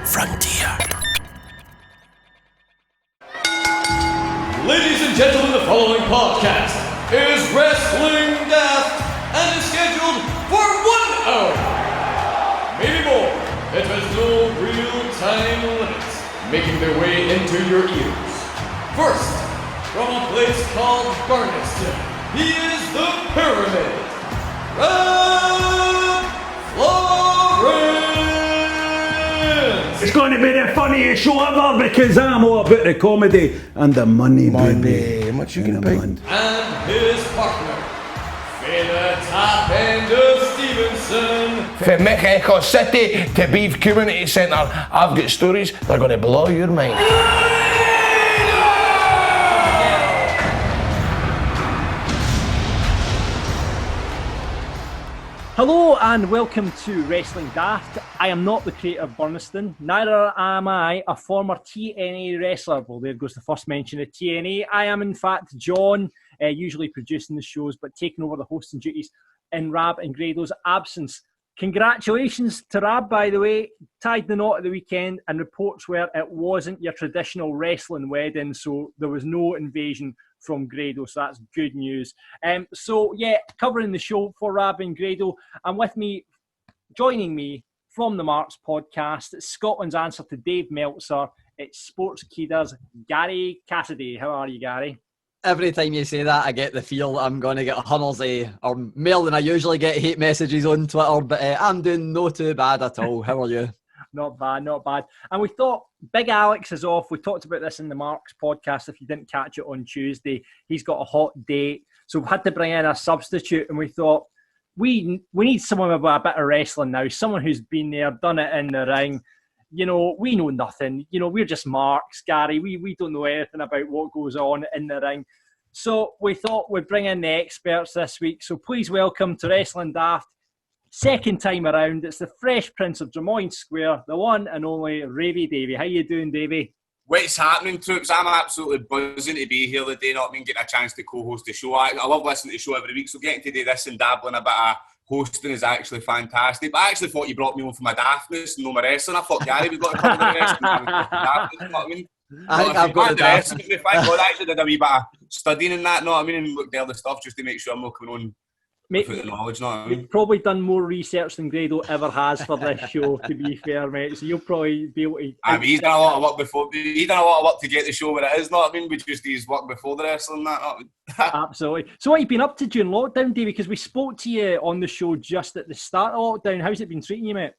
frontier. Ladies and gentlemen, the following podcast is Wrestling Daft and is scheduled for 1 hour. Maybe more. It has no real time limits, making their way into your ears. First, from a place called Barneston, he is the Pyramid. Rab Florence! It's going to be the funniest show ever because I'm all about the comedy and the money, baby. How much you can pay? And his partner, Fela Top End of Stevenson. From Mexico City to Beef Community Centre, I've got stories that are going to blow your mind. Hello and welcome to Wrestling Daft. I am not the creator of Burniston, neither am I a former TNA wrestler. Well, there goes the first mention of TNA. I am in fact John, usually producing the shows, but taking over the hosting duties in Rab and Grado's absence. Congratulations to Rab, by the way. Tied the knot at the weekend, and reports were it wasn't your traditional wrestling wedding, so there was no invasion from Grado, so that's good news. Covering the show for Rab and Grado, and with me, joining me from the Marks podcast, it's Scotland's answer to Dave Meltzer. It's Sports Keeder's Gary Cassidy. How are you, Gary? Every time you say that, I get the feel I'm going to get hundreds or more than I usually get hate messages on Twitter, but I'm doing no too bad at all. How are you? Not bad, not bad. And we thought Big Alex is off. We talked about this in the Marks podcast. If you didn't catch it on Tuesday, he's got a hot date. So we had to bring in a substitute, and we thought we need someone with a bit of wrestling now, someone who's been there, done it in the ring. You know, we know nothing. You know, we're just Marks, Gary. We don't know anything about what goes on in the ring. So we thought we'd bring in the experts this week. So please welcome to Wrestling Daft, second time around, it's the Fresh Prince of Drumoyne Square, the one and only Ravie Davie. How you doing, Davie? What's happening, troops? I'm absolutely buzzing to be here today, not getting a chance to co-host the show. I love listening to the show every week, so getting to do this and dabbling a bit of hosting is actually fantastic. But I actually thought you brought me on for my daftness and no my wrestling. I thought, Gary, we've got to cover the wrestling. Daftness, you know what I mean? I think I've got the wrestling. Thank God, I actually did a wee bit of studying in that, know what I mean, and looked at all the stuff just to make sure I'm not coming on mate, without the knowledge, know what I mean? You've probably done more research than Grado ever has for this show, to be fair, mate. So you'll probably be able to... I mean, he's done a lot of work before. He's done a lot of work to get the show where it is, know what I mean? We just his work before the wrestling, that, know what I mean? Absolutely. So what have you been up to during lockdown, Davie? Because we spoke to you on the show just at the start of lockdown. How's it been treating you, mate?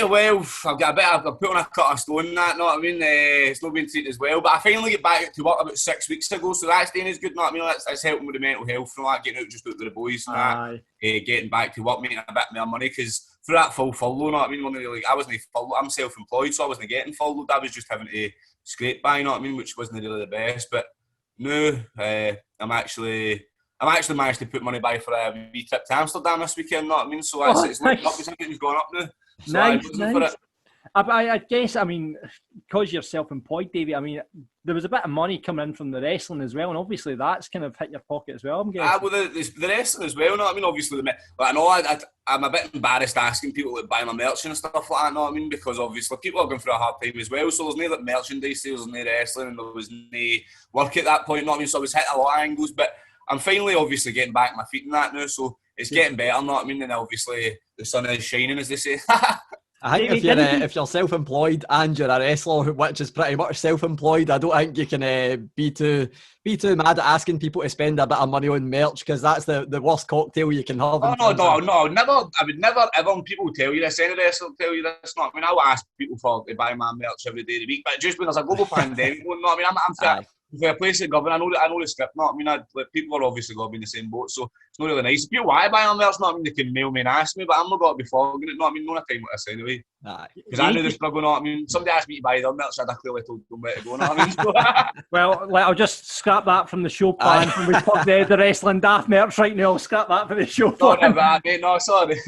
Well, I've put on a cut of stone, that, know what I mean? It's not been treated as well, but I finally get back to work about 6 weeks ago, so that's doing is good, know what I mean? That's helping with the mental health and all that, getting out just out with the boys and that, getting back to work, making a bit more money, because through that full furlough, know what I mean? I wasn't furloughed, I'm self-employed, so I wasn't getting furloughed, I was just having to scrape by, know what I mean? Which wasn't really the best, but no, I'm actually managed to put money by for a wee trip to Amsterdam this weekend, know what I mean? So it's looking up, it's going up now. So nice. I guess, I mean, because you're self-employed, Davie, I mean, there was a bit of money coming in from the wrestling as well, and obviously that's kind of hit your pocket as well, I'm guessing. Well, the wrestling as well, know what I mean? Obviously, I know I'm a bit embarrassed asking people to buy my merch and stuff like that, know what I mean? Because obviously people are going through a hard time as well, so there's no like merchandise sales, there's no wrestling, and there was no work at that point, know what I mean? So I was hitting a lot of angles, but I'm finally obviously getting back my feet in that now, so it's getting better, know what I mean? And obviously the sun is shining, as they say. I think if you're self-employed and you're a wrestler, which is pretty much self-employed, I don't think you can be too mad at asking people to spend a bit of money on merch, because that's the worst cocktail you can have. No, never. I would never ever. People tell you this. Any wrestler will tell you this. Not. I mean, I will ask people to buy my merch every day of the week, but just when there's a global pandemic, no, I mean, I'm fair. For a place like government, I know the script, know what I mean? People are obviously going to be in the same boat, so it's not really nice. If people want to buy my merch, know what I mean, they can mail me and ask me, but I'm not going to be flogging it, know what I mean? No time like this anyway. Because I knew the struggle, know what I mean? Somebody asked me to buy their merch, I'd clearly told them where to go, know what I mean? Well, I'll just scrap that from the show plan. When we put the Wrestling Daft merch right now, I'll scrap that for the show plan. Sorry about that, mate. No, sorry.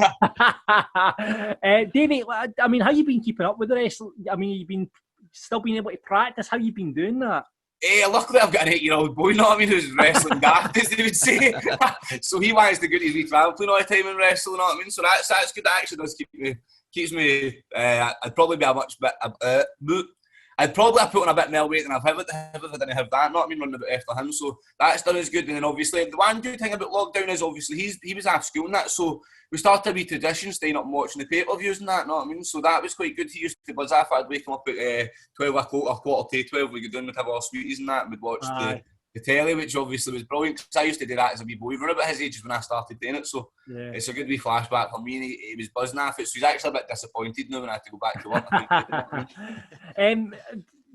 Davie, I mean, how you been keeping up with the wrestling? I mean, you've been still being able to practice. How you been doing that? Luckily I've got an 8-year-old boy, you know what I mean, who's wrestling daft, as they would say. So he wants to go to his wee travel playing all the time and wrestling, you know what I mean? So that's good. That actually does keep keeps me. I'd probably be a much bit. I'd probably have put on a bit more weight than I've ever if I didn't have that. Not I mean running about after him, so that's done as good. And then obviously the one good thing about lockdown is obviously he was out school and that, so we started a wee tradition staying up and watching the pay-per-views and that. Know what I mean? So that was quite good. He used to buzz off. I'd wake him up at 12 o'clock or 12. We go down, we'd have our sweeties and that, and we'd watch the telly, which obviously was brilliant because I used to do that as a wee boy. Around about his age is when I started doing it, so it's a good wee flashback for me. And he was buzzing off it, so he's actually a bit disappointed now when I have to go back to work.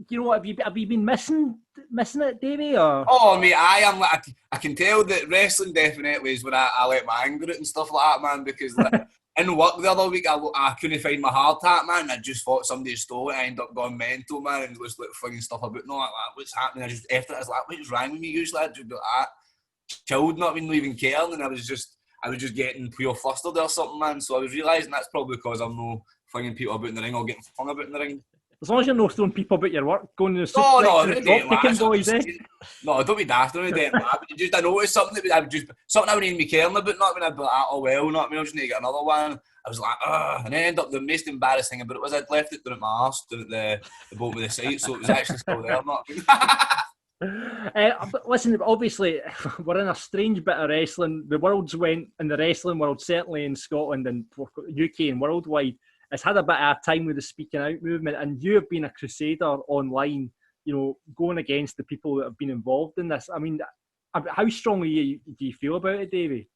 You know what? Have you been missing it, Davie? Or? Oh mate, I am. Like, I can tell that wrestling definitely is when I let my anger out and stuff like that, man. Because like, in work the other week, I couldn't find my hard hat, man. I just thought somebody stole it. I ended up going mental, man, and was like flinging stuff about. No, like, what's happening? I just after it, I was like, what's wrong with me? Usually I'd just be like, chilled, not even caring, and I was just getting pure flustered or something, man. So I was realising that's probably because I'm no flinging people about in the ring or getting flung about in the ring. As long as you're not throwing people about your work, going to the boys, No, don't be daft, don't be but just I noticed something that I wouldn't even be caring about, not when I'd be like, oh well, not me, I just need to get another one. I was like, and then ended up the most embarrassing thing about it was I'd left it down at my arse, down at the boat with the site, so it was actually still there, but listen, obviously we're in a strange bit of wrestling. The world's went in the wrestling world, certainly in Scotland and UK and worldwide. It's had a bit of a time with the speaking out movement, and you have been a crusader online, you know, going against the people that have been involved in this. I mean, how strongly do you feel about it, Davie?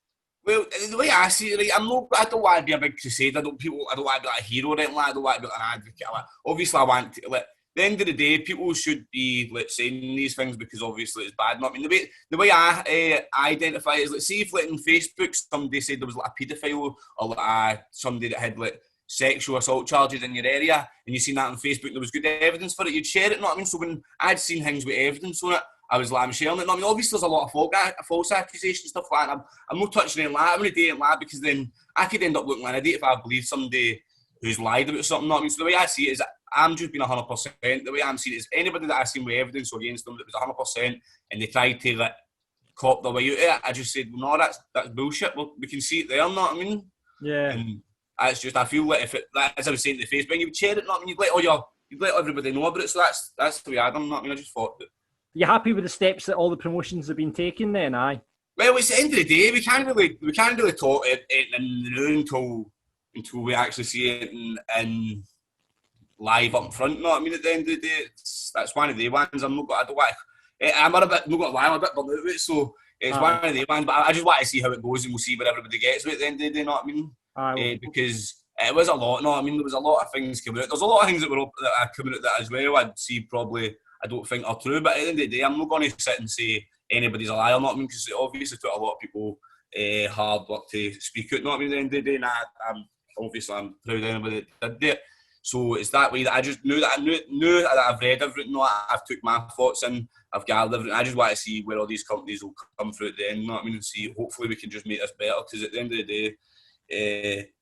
Well, the way I see it, right, I don't want to be a big crusader. I don't want to be like a hero or anything like that. I don't want to be like an advocate. Like, obviously, I want to. Like, at the end of the day, people should be saying these things because obviously it's bad. Not I mean the way I identify it is like, see if like on Facebook somebody said there was like a paedophile or like somebody that had like sexual assault charges in your area, and you seen that on Facebook, and there was good evidence for it, you'd share it, know what I mean? So when I'd seen things with evidence on it, I was like, I'm sharing it. No, I mean, obviously there's a lot of false accusations, stuff like that. I'm not touching anything like that. I'm going to date like because then I could end up looking like an idiot if I believe somebody who's lied about something, know what I mean? So the way I see it is I'm just being 100%. The way I'm seeing it is anybody that I've seen with evidence against them that was 100% and they tried to like cop their way out of it, I just said, well, no, that's bullshit. Well, we can see it there, know what I mean? Yeah. And it's just, I feel like if it, as I was saying to Facebook, you would share it, not I mean, you'd let everybody know about it. So that's the way I done. Not I mean, I just thought that. You happy with the steps that all the promotions have been taking? Then, aye. Well, it's the end of the day. We can't really talk it in the room until we actually see it in live up front. No, I mean, at the end of the day, that's one of the ones. I'm a bit burnt out of it. So it's one of the ones. But I just want to see how it goes, and we'll see where everybody gets at the end of the day. Know what I mean? Because it was a lot. No, I mean there was a lot of things coming out. There's a lot of things that are coming out that as well. I'd see probably I don't think are true. But at the end of the day, I'm not going to sit and say anybody's a liar. Not I mean because it obviously took a lot of people hard work to speak out. Not I mean at the end of the day, I'm proud of anybody that did it. So it's that way that I just knew that I've read everything. I've took my thoughts in. I've gathered everything. I just want to see where all these companies will come through at the end. You know what I mean? And see, hopefully we can just make this better. Because at the end of the day,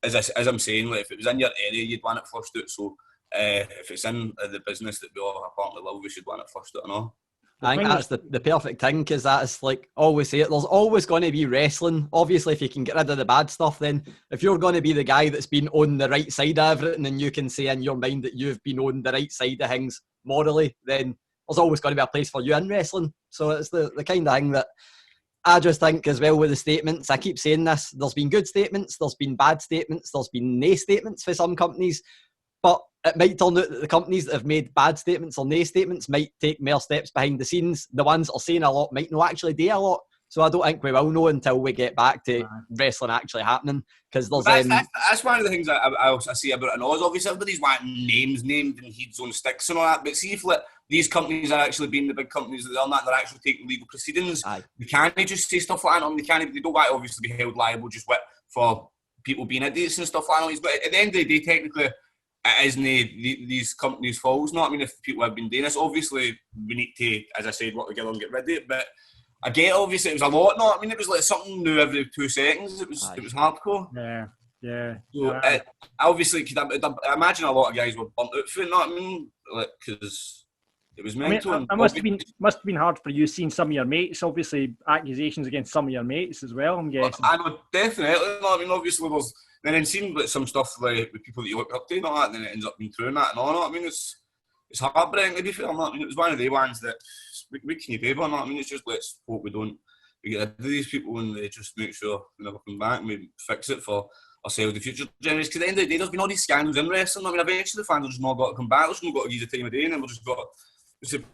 as I'm saying, like if it was in your area, you'd want it flushed out. So if it's in the business that we all apparently love, we should want it flushed out and all. I think that's the perfect thing, because that's like always say it. There's always going to be wrestling. Obviously, if you can get rid of the bad stuff, then if you're going to be the guy that's been on the right side of everything, and you can say in your mind that you've been on the right side of things morally, then there's always going to be a place for you in wrestling. So it's the kind of thing that I just think as well with the statements. I keep saying this. There's been good statements. There's been bad statements. There's been nay statements for some companies. But it might turn out that the companies that have made bad statements or nay statements might take more steps behind the scenes. The ones that are saying a lot might not actually do a lot. So I don't think we will know until we get back to wrestling actually happening. Because there's that's one of the things I see about it. And obviously everybody's wanting names named and heads on sticks and all that. But see if these companies are actually being the big companies that they're not, they're actually taking legal proceedings. They can't just say stuff like that. They don't want to obviously be held liable just for people being idiots and stuff like that. But at the end of the day, technically, it isn't these companies' faults. Not I mean, if people have been doing this, obviously we need to, as I said, work together and get rid of it. But I get obviously it was a lot. No, I mean it was like something new every 2 seconds. It was hardcore. Yeah. So obviously, I imagine a lot of guys were burnt out for it. Not I mean, because it was mental. I mean, it must have been hard for you seeing some of your mates. Obviously, accusations against some of your mates as well. I'm guessing. I know definitely. No, I mean obviously And then seeing like some stuff like with people that you look up to and all that, and then it ends up being true and that and all. I mean, it's heartbreaking to be fair. I mean, it was one of the ones that we can you favour. I mean, it's just let's hope we get rid of these people and they just make sure we never come back and we fix it for ourselves, the future generations. Because at the end of the day, there's been all these scandals in wrestling. I mean, eventually the fans will just not got to come back. They'll just not got to use the time of day, and then we'll just got.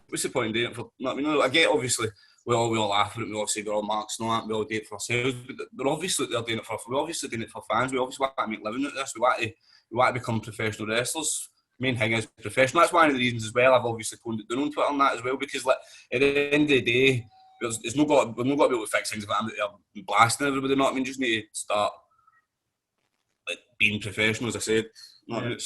What's the point in doing it for? I mean, I get obviously we all laugh at it. We all say they're all marks and all that. We all do it for ourselves, but they're doing it for. We're obviously doing it for fans. We obviously want to make a living at this. We want to become professional wrestlers. Main thing is professional. That's one of the reasons as well. I've obviously toned it down on Twitter and that as well, because like at the end of the day, we've not got to be able to fix things if I'm blasting everybody. Not I mean, just need to start like being professional, as I said. No, yeah.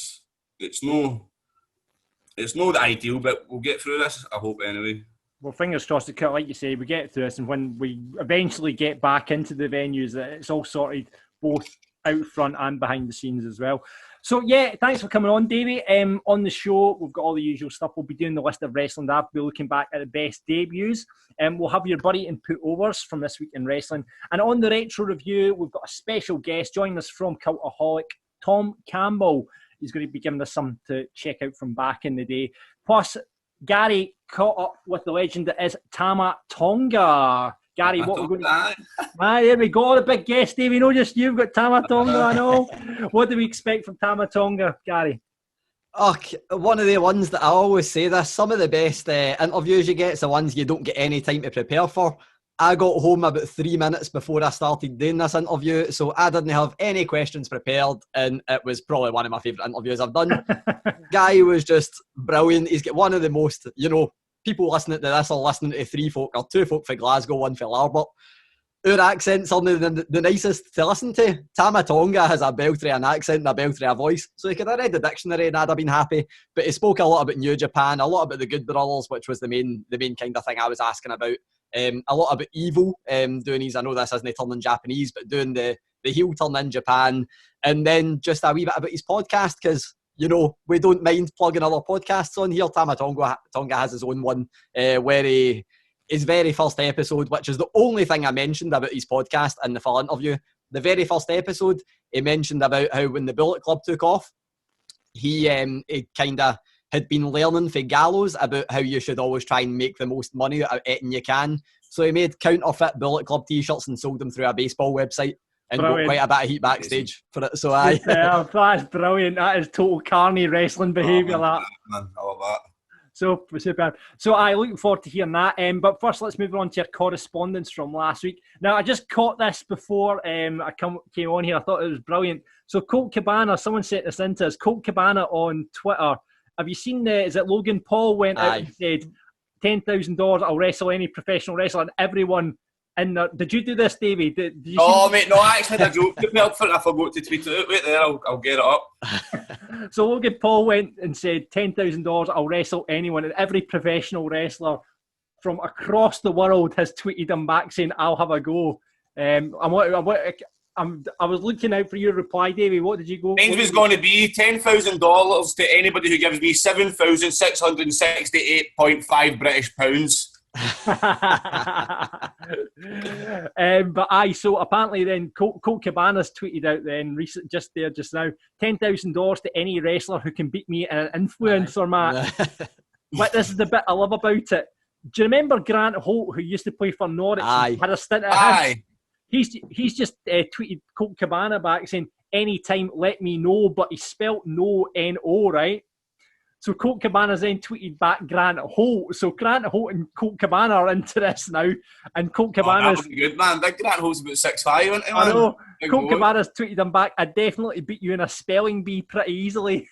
It's not the ideal, but we'll get through this. I hope anyway. Well, fingers crossed. Like you say, we get through this, and when we eventually get back into the venues, that it's all sorted, both out front and behind the scenes as well. So yeah, thanks for coming on, Davie. On the show, we've got all the usual stuff. We'll be doing the list of wrestling daft. We'll be looking back at the best debuts. We'll have your Bury and Putovers from this week in wrestling. And on the retro review, we've got a special guest joining us from Cultaholic, Tom Campbell. He's going to be giving us some to check out from back in the day. Plus, Gary caught up with the legend that is Tama Tonga. Gary, what we're going to... there we go, the big guest, Davie. Not just you've got Tama Tonga, I know. What do we expect from Tama Tonga, Gary? Oh, one of the ones that I always say this, some of the best interviews you get is the ones you don't get any time to prepare for. I got home about 3 minutes before I started doing this interview, so I didn't have any questions prepared, and it was probably one of my favourite interviews I've done. Guy was just brilliant. He's got one of the most, people listening to this are listening to 3 folk, or 2 folk for Glasgow, 1 for Larbert. Our accents are the nicest to listen to. Tama Tonga has a Beltray accent and a Beltray voice, so he could have read the dictionary and I'd have been happy. But he spoke a lot about New Japan, a lot about the Good Brothers, which was the main kind of thing I was asking about. A lot about Evil, doing his, I know this isn't turning Japanese, but doing the heel turn in Japan. And then just a wee bit about his podcast, because, we don't mind plugging other podcasts on here. Tama Tonga has his own one, where his very first episode, which is the only thing I mentioned about his podcast in the full interview, the very first episode, he mentioned about how when the Bullet Club took off, he kind of had been learning for Gallows about how you should always try and make the most money out of anything you can. So he made counterfeit Bullet Club t-shirts and sold them through a baseball website and got quite a bit of heat backstage for it. So that's brilliant. That is total carny wrestling behaviour. Man, I love that. So superb. So I looking forward to hearing that. But first, let's move on to your correspondence from last week. Now, I just caught this before I came on here. I thought it was brilliant. So Colt Cabana, someone sent this into us. Colt Cabana on Twitter. Have you seen is it Logan Paul went out and said $10,000, I'll wrestle any professional wrestler, and everyone in there. Did you do this, Davie? Did you mate, no, I actually had a joke prepared for it. I forgot to tweet it out. Wait there, I'll get it up. So Logan Paul went and said $10,000, I'll wrestle anyone, and every professional wrestler from across the world has tweeted him back saying, I'll have a go. I was looking out for your reply, Davie. What did you go? Mine was going to be $10,000 to anybody who gives me 7,668.5 British pounds. So apparently then Colt Cabana's tweeted out then just now $10,000 to any wrestler who can beat me in an influencer match. But this is the bit I love about it. Do you remember Grant Holt, who used to play for Norwich? Had a stint at him? He's just tweeted Colt Cabana back saying, anytime, let me know, but he spelt no, N-O, right? So Colt Cabana's then tweeted back Grant Holt. So Grant Holt and Colt Cabana are into this now. And Colt Cabana's... that would be good, man. Big Grant Holt's about 6'5", isn't he, man? I know. Colt Cabana's tweeted him back, I definitely beat you in a spelling bee pretty easily.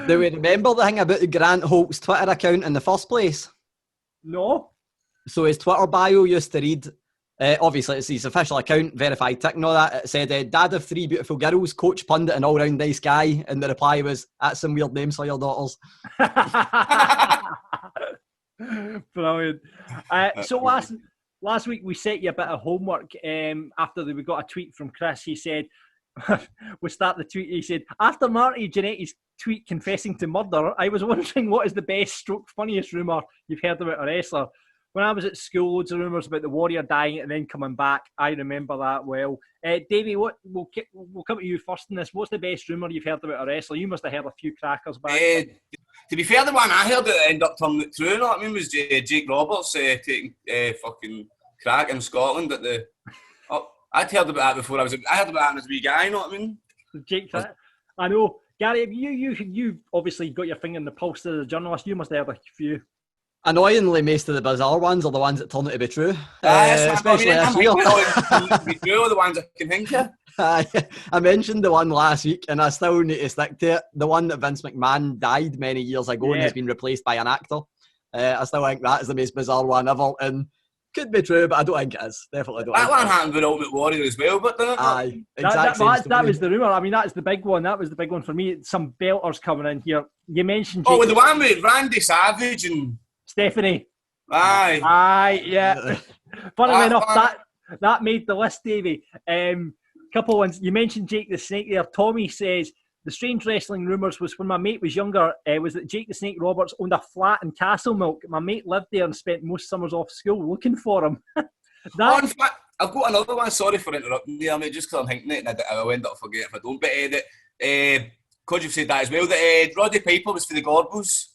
Do we remember the thing about Grant Holt's Twitter account in the first place? No. So his Twitter bio used to read... obviously, it's his official account, verified tick and all that. It said, dad of 3 beautiful girls, coach, pundit, and all-round nice guy. And the reply was, that's some weird names for your daughters. Brilliant. So last week, we set you a bit of homework after we got a tweet from Chris. He said, we start the tweet, he said, after Marty Jannetty's tweet confessing to murder, I was wondering what is the best stroke funniest rumour you've heard about a wrestler. when I was at school, loads of rumours about the Warrior dying and then coming back. I remember that well. Davie, we'll come to you first in this. What's the best rumour you've heard about a wrestler? You must have heard a few crackers back. To be fair, the one I heard that ended up turning it true, you know what I mean, was Jake Roberts taking fucking crack in Scotland at the... I'd heard about that before I heard about that as a wee guy, you know what I mean? Jake, I know. Gary, you obviously got your finger in the pulse as a journalist. You must have heard a few. Annoyingly, most of the bizarre ones are the ones that turn out to be true. Especially this year. Be true, the ones I can think of. I mentioned the one last week, and I still need to stick to it. The one that Vince McMahon died many years ago and has been replaced by an actor. I still think that is the most bizarre one ever, and could be true, but I don't think it is. Definitely don't. That one happened with Ultimate Warrior as well, but didn't it? Aye, exactly. That was the rumour. I mean, that's the big one. That was the big one for me. Some belters coming in here. You mentioned with the one with Randy Savage and Stephanie. Aye, yeah. Funnily enough, that made the list, Davie. Couple ones. You mentioned Jake the Snake there. Tommy says the strange wrestling rumours was when my mate was younger. Was that Jake the Snake Roberts owned a flat in Castlemilk. My mate lived there and spent most summers off school looking for him. In fact, I've got another one. Sorry for interrupting you, mate. Just because I'm thinking it, and I'll end up forgetting if I don't. But because you've said that as well, that Roddy Piper was for the Gorbals.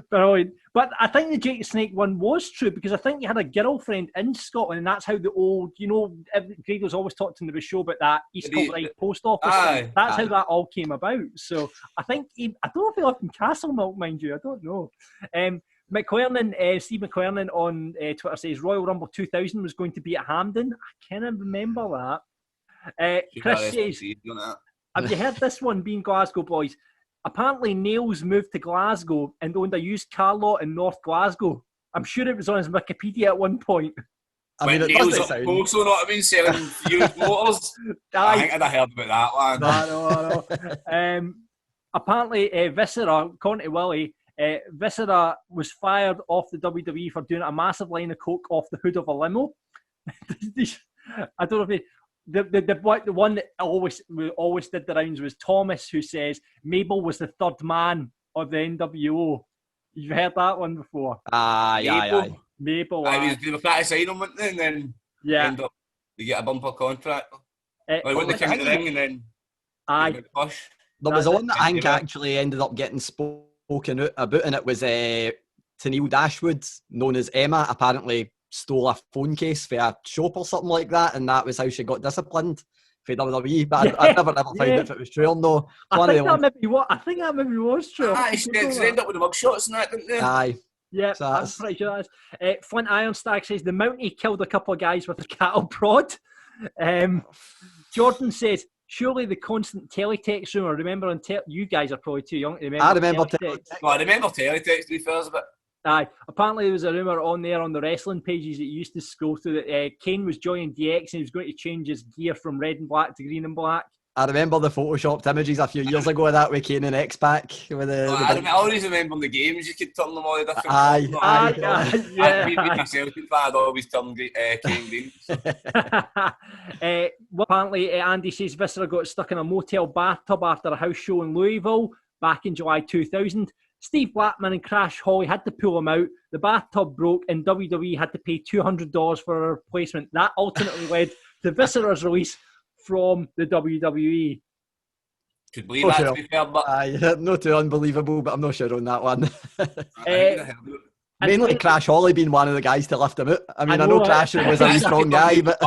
Brilliant. But I think the Jake the Snake one was true because I think you had a girlfriend in Scotland, and that's how the old, Grado's always talked in the show about that East Kilbride post office. That's how that all came about. So I think I don't know if he lived in Castlemilk, mind you. I don't know. McLernan, Steve McLernan on Twitter says Royal Rumble 2000 was going to be at Hampden. I kind of remember that. Chris says, have you heard this one, being Glasgow boys? Apparently Nails moved to Glasgow and owned a used car lot in North Glasgow. I'm sure it was on his Wikipedia at one point. I mean, it Nails up also, know what I mean, selling used motors. I think I'd have heard about that one. I know. Apparently Viscera, according to Willie, Viscera was fired off the WWE for doing a massive line of coke off the hood of a limo. I don't know if the one that always did the rounds was Thomas, who says Mabel was the third man of the NWO. You've heard that one before? Aye. Mabel. They were trying to sign him, weren't they? And then end up, they get a bumper contract. They wouldn't come in the ring and then push. There was one that I think actually ended up getting spoken out about, and it was Tennille Dashwood, known as Emma, apparently stole a phone case for a shop or something like that, and that was how she got disciplined for WWE. But I never found if it was true or no. I think that maybe was true. She ended up with the mugshots and that, didn't they? Aye. Yeah, so I'm pretty sure that is. Flint Ironstag says the Mountie killed a couple of guys with a cattle prod. Jordan says, surely the constant teletext rumour. Remember, you guys are probably too young to remember. I remember teletext. I remember teletext, to be fair, but... Aye. Apparently there was a rumour on there on the wrestling pages that you used to scroll through that Kane was joining DX and he was going to change his gear from red and black to green and black. I remember the photoshopped images a few years ago of that with Kane and X-Pac. I always remember the games, you could turn them all the different Aye. Myself, I'd always turn Kane green. Apparently Andy says Viscera got stuck in a motel bathtub after a house show in Louisville back in July 2000. Steve Blackman and Crash Holly had to pull him out. The bathtub broke and WWE had to pay $200 for a replacement. That ultimately led to Viscera's release from the WWE. Could believe that, to be fair, but... not too unbelievable, but I'm not sure on that one. Mainly Crash Holly being one of the guys to lift him out. I mean, I know Crash was a strong guy, but...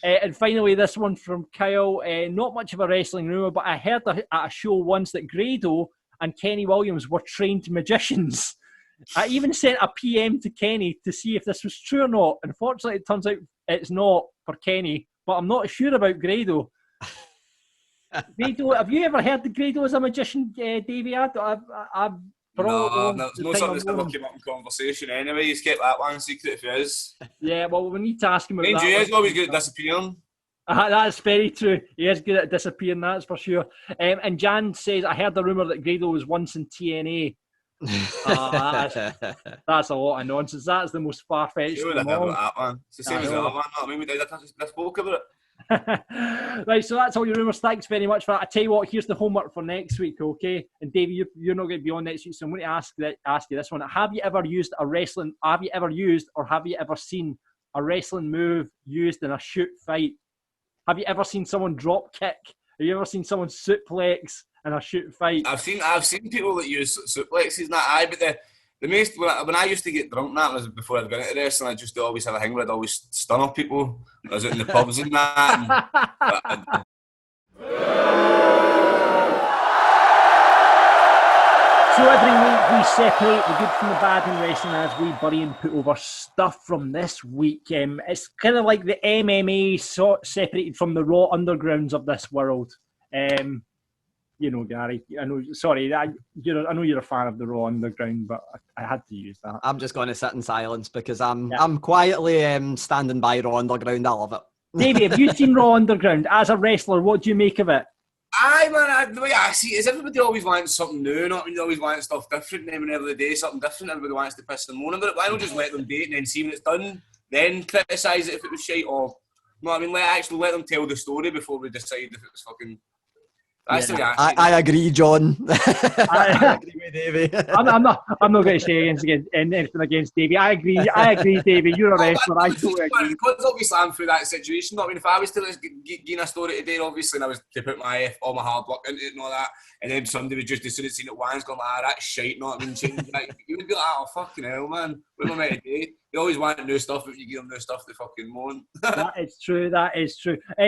And finally, this one from Kyle. Not much of a wrestling rumour, but I heard at a show once that Grado and Kenny Williams were trained magicians. I even sent a PM to Kenny to see if this was true or not. Unfortunately, it turns out it's not for Kenny, but I'm not sure about Grado. Grado, have you ever heard that Grado is a magician, Davie? No, it's not something that's never came up in conversation anyway. He's kept that one secret if he is. Yeah, well, we need to ask him about that. He's always good at disappearing. That's very true. He is good at disappearing, that's for sure. And Jan says, I heard the rumour that Grado was once in TNA. That's a lot of nonsense. That's the most far-fetched Sure, of them all. That one. It's the same as the other one. I mean, I spoke about it. Right, so that's all your rumours. Thanks very much for that. I tell you what, here's the homework for next week, okay? And Davey, you're not going to be on next week, so I'm going to ask you this one. Have you ever used or have you ever seen a wrestling move used in a shoot fight? Have you ever seen someone drop kick? Have you ever seen someone suplex in a shoot fight? I've seen people that use suplexes and that, but the most, when I used to get drunk, that was before I'd gone into wrestling, I just always have a thing where I'd always stun up people. I was out in the pubs and that. So every week we separate the good from the bad in wrestling as we bury and put over stuff from this week. It's kind of like the MMA separated from the raw undergrounds of this world. You know, Gary, I know you're a fan of the raw underground, but I had to use that. I'm just going to sit in silence because I'm quietly standing by raw underground. I love it. Davey, have you seen raw underground? As a wrestler, what do you make of it? Aye, man, the way I see it is everybody always wants something new, not? I mean, they always want stuff different, and every day something different, everybody wants to piss and moan about it. Why not just let them do it and then see when it's done, then criticise it if it was shite, or, you know what I mean, let them tell the story before we decide if it was fucking... That's the way I agree, John. I agree with Davey. I'm not going to say anything against Davey. I agree, Davey. You're a wrestler. I totally agree. Because obviously I'm through that situation. I mean, if I was to gain a story today, obviously, and I was to put all my hard work into it and all that, and then somebody was just as soon as seen it once going like, that's shite, you know what I mean? Like, you would be like, oh, fucking hell, man. What am I meant to do? You always want new stuff, but you give them new stuff to fucking moan. That is true.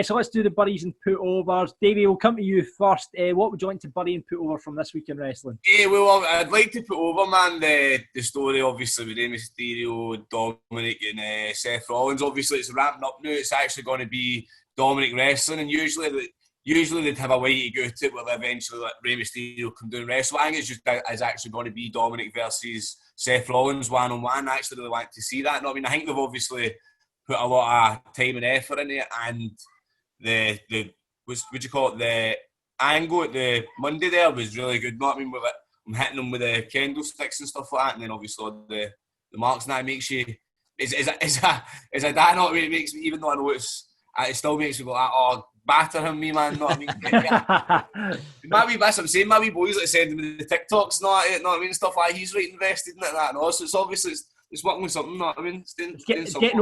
So let's do the buddies and put overs. Davey, we'll come to you first. What would you like to bury and put over from this week in wrestling? Yeah, well, I'd like to put over, man, the story, obviously, with Rey Mysterio, Dominic, and Seth Rollins. Obviously, it's ramping up now. It's actually going to be Dominic wrestling, and usually they'd have a way to go to it where eventually like Rey Mysterio come down and wrestle. I think it's actually going to be Dominic versus Seth Rollins one-on-one. I actually really want to see that. No, I mean, I think they've obviously put a lot of time and effort in it, and the angle at the Monday there was really good. No, I mean, with it, I'm hitting them with the candlesticks and stuff like that, and then obviously the marks, and that makes you is a that not really makes me, even though I know it still makes me go like, oh, batter him, me, man. Not I mean, maybe that's what I'm saying. Maybe boys like sending me the TikToks, not I mean, stuff like he's right invested in it, that and all. So it's obviously it's working with something. Not I mean, it's getting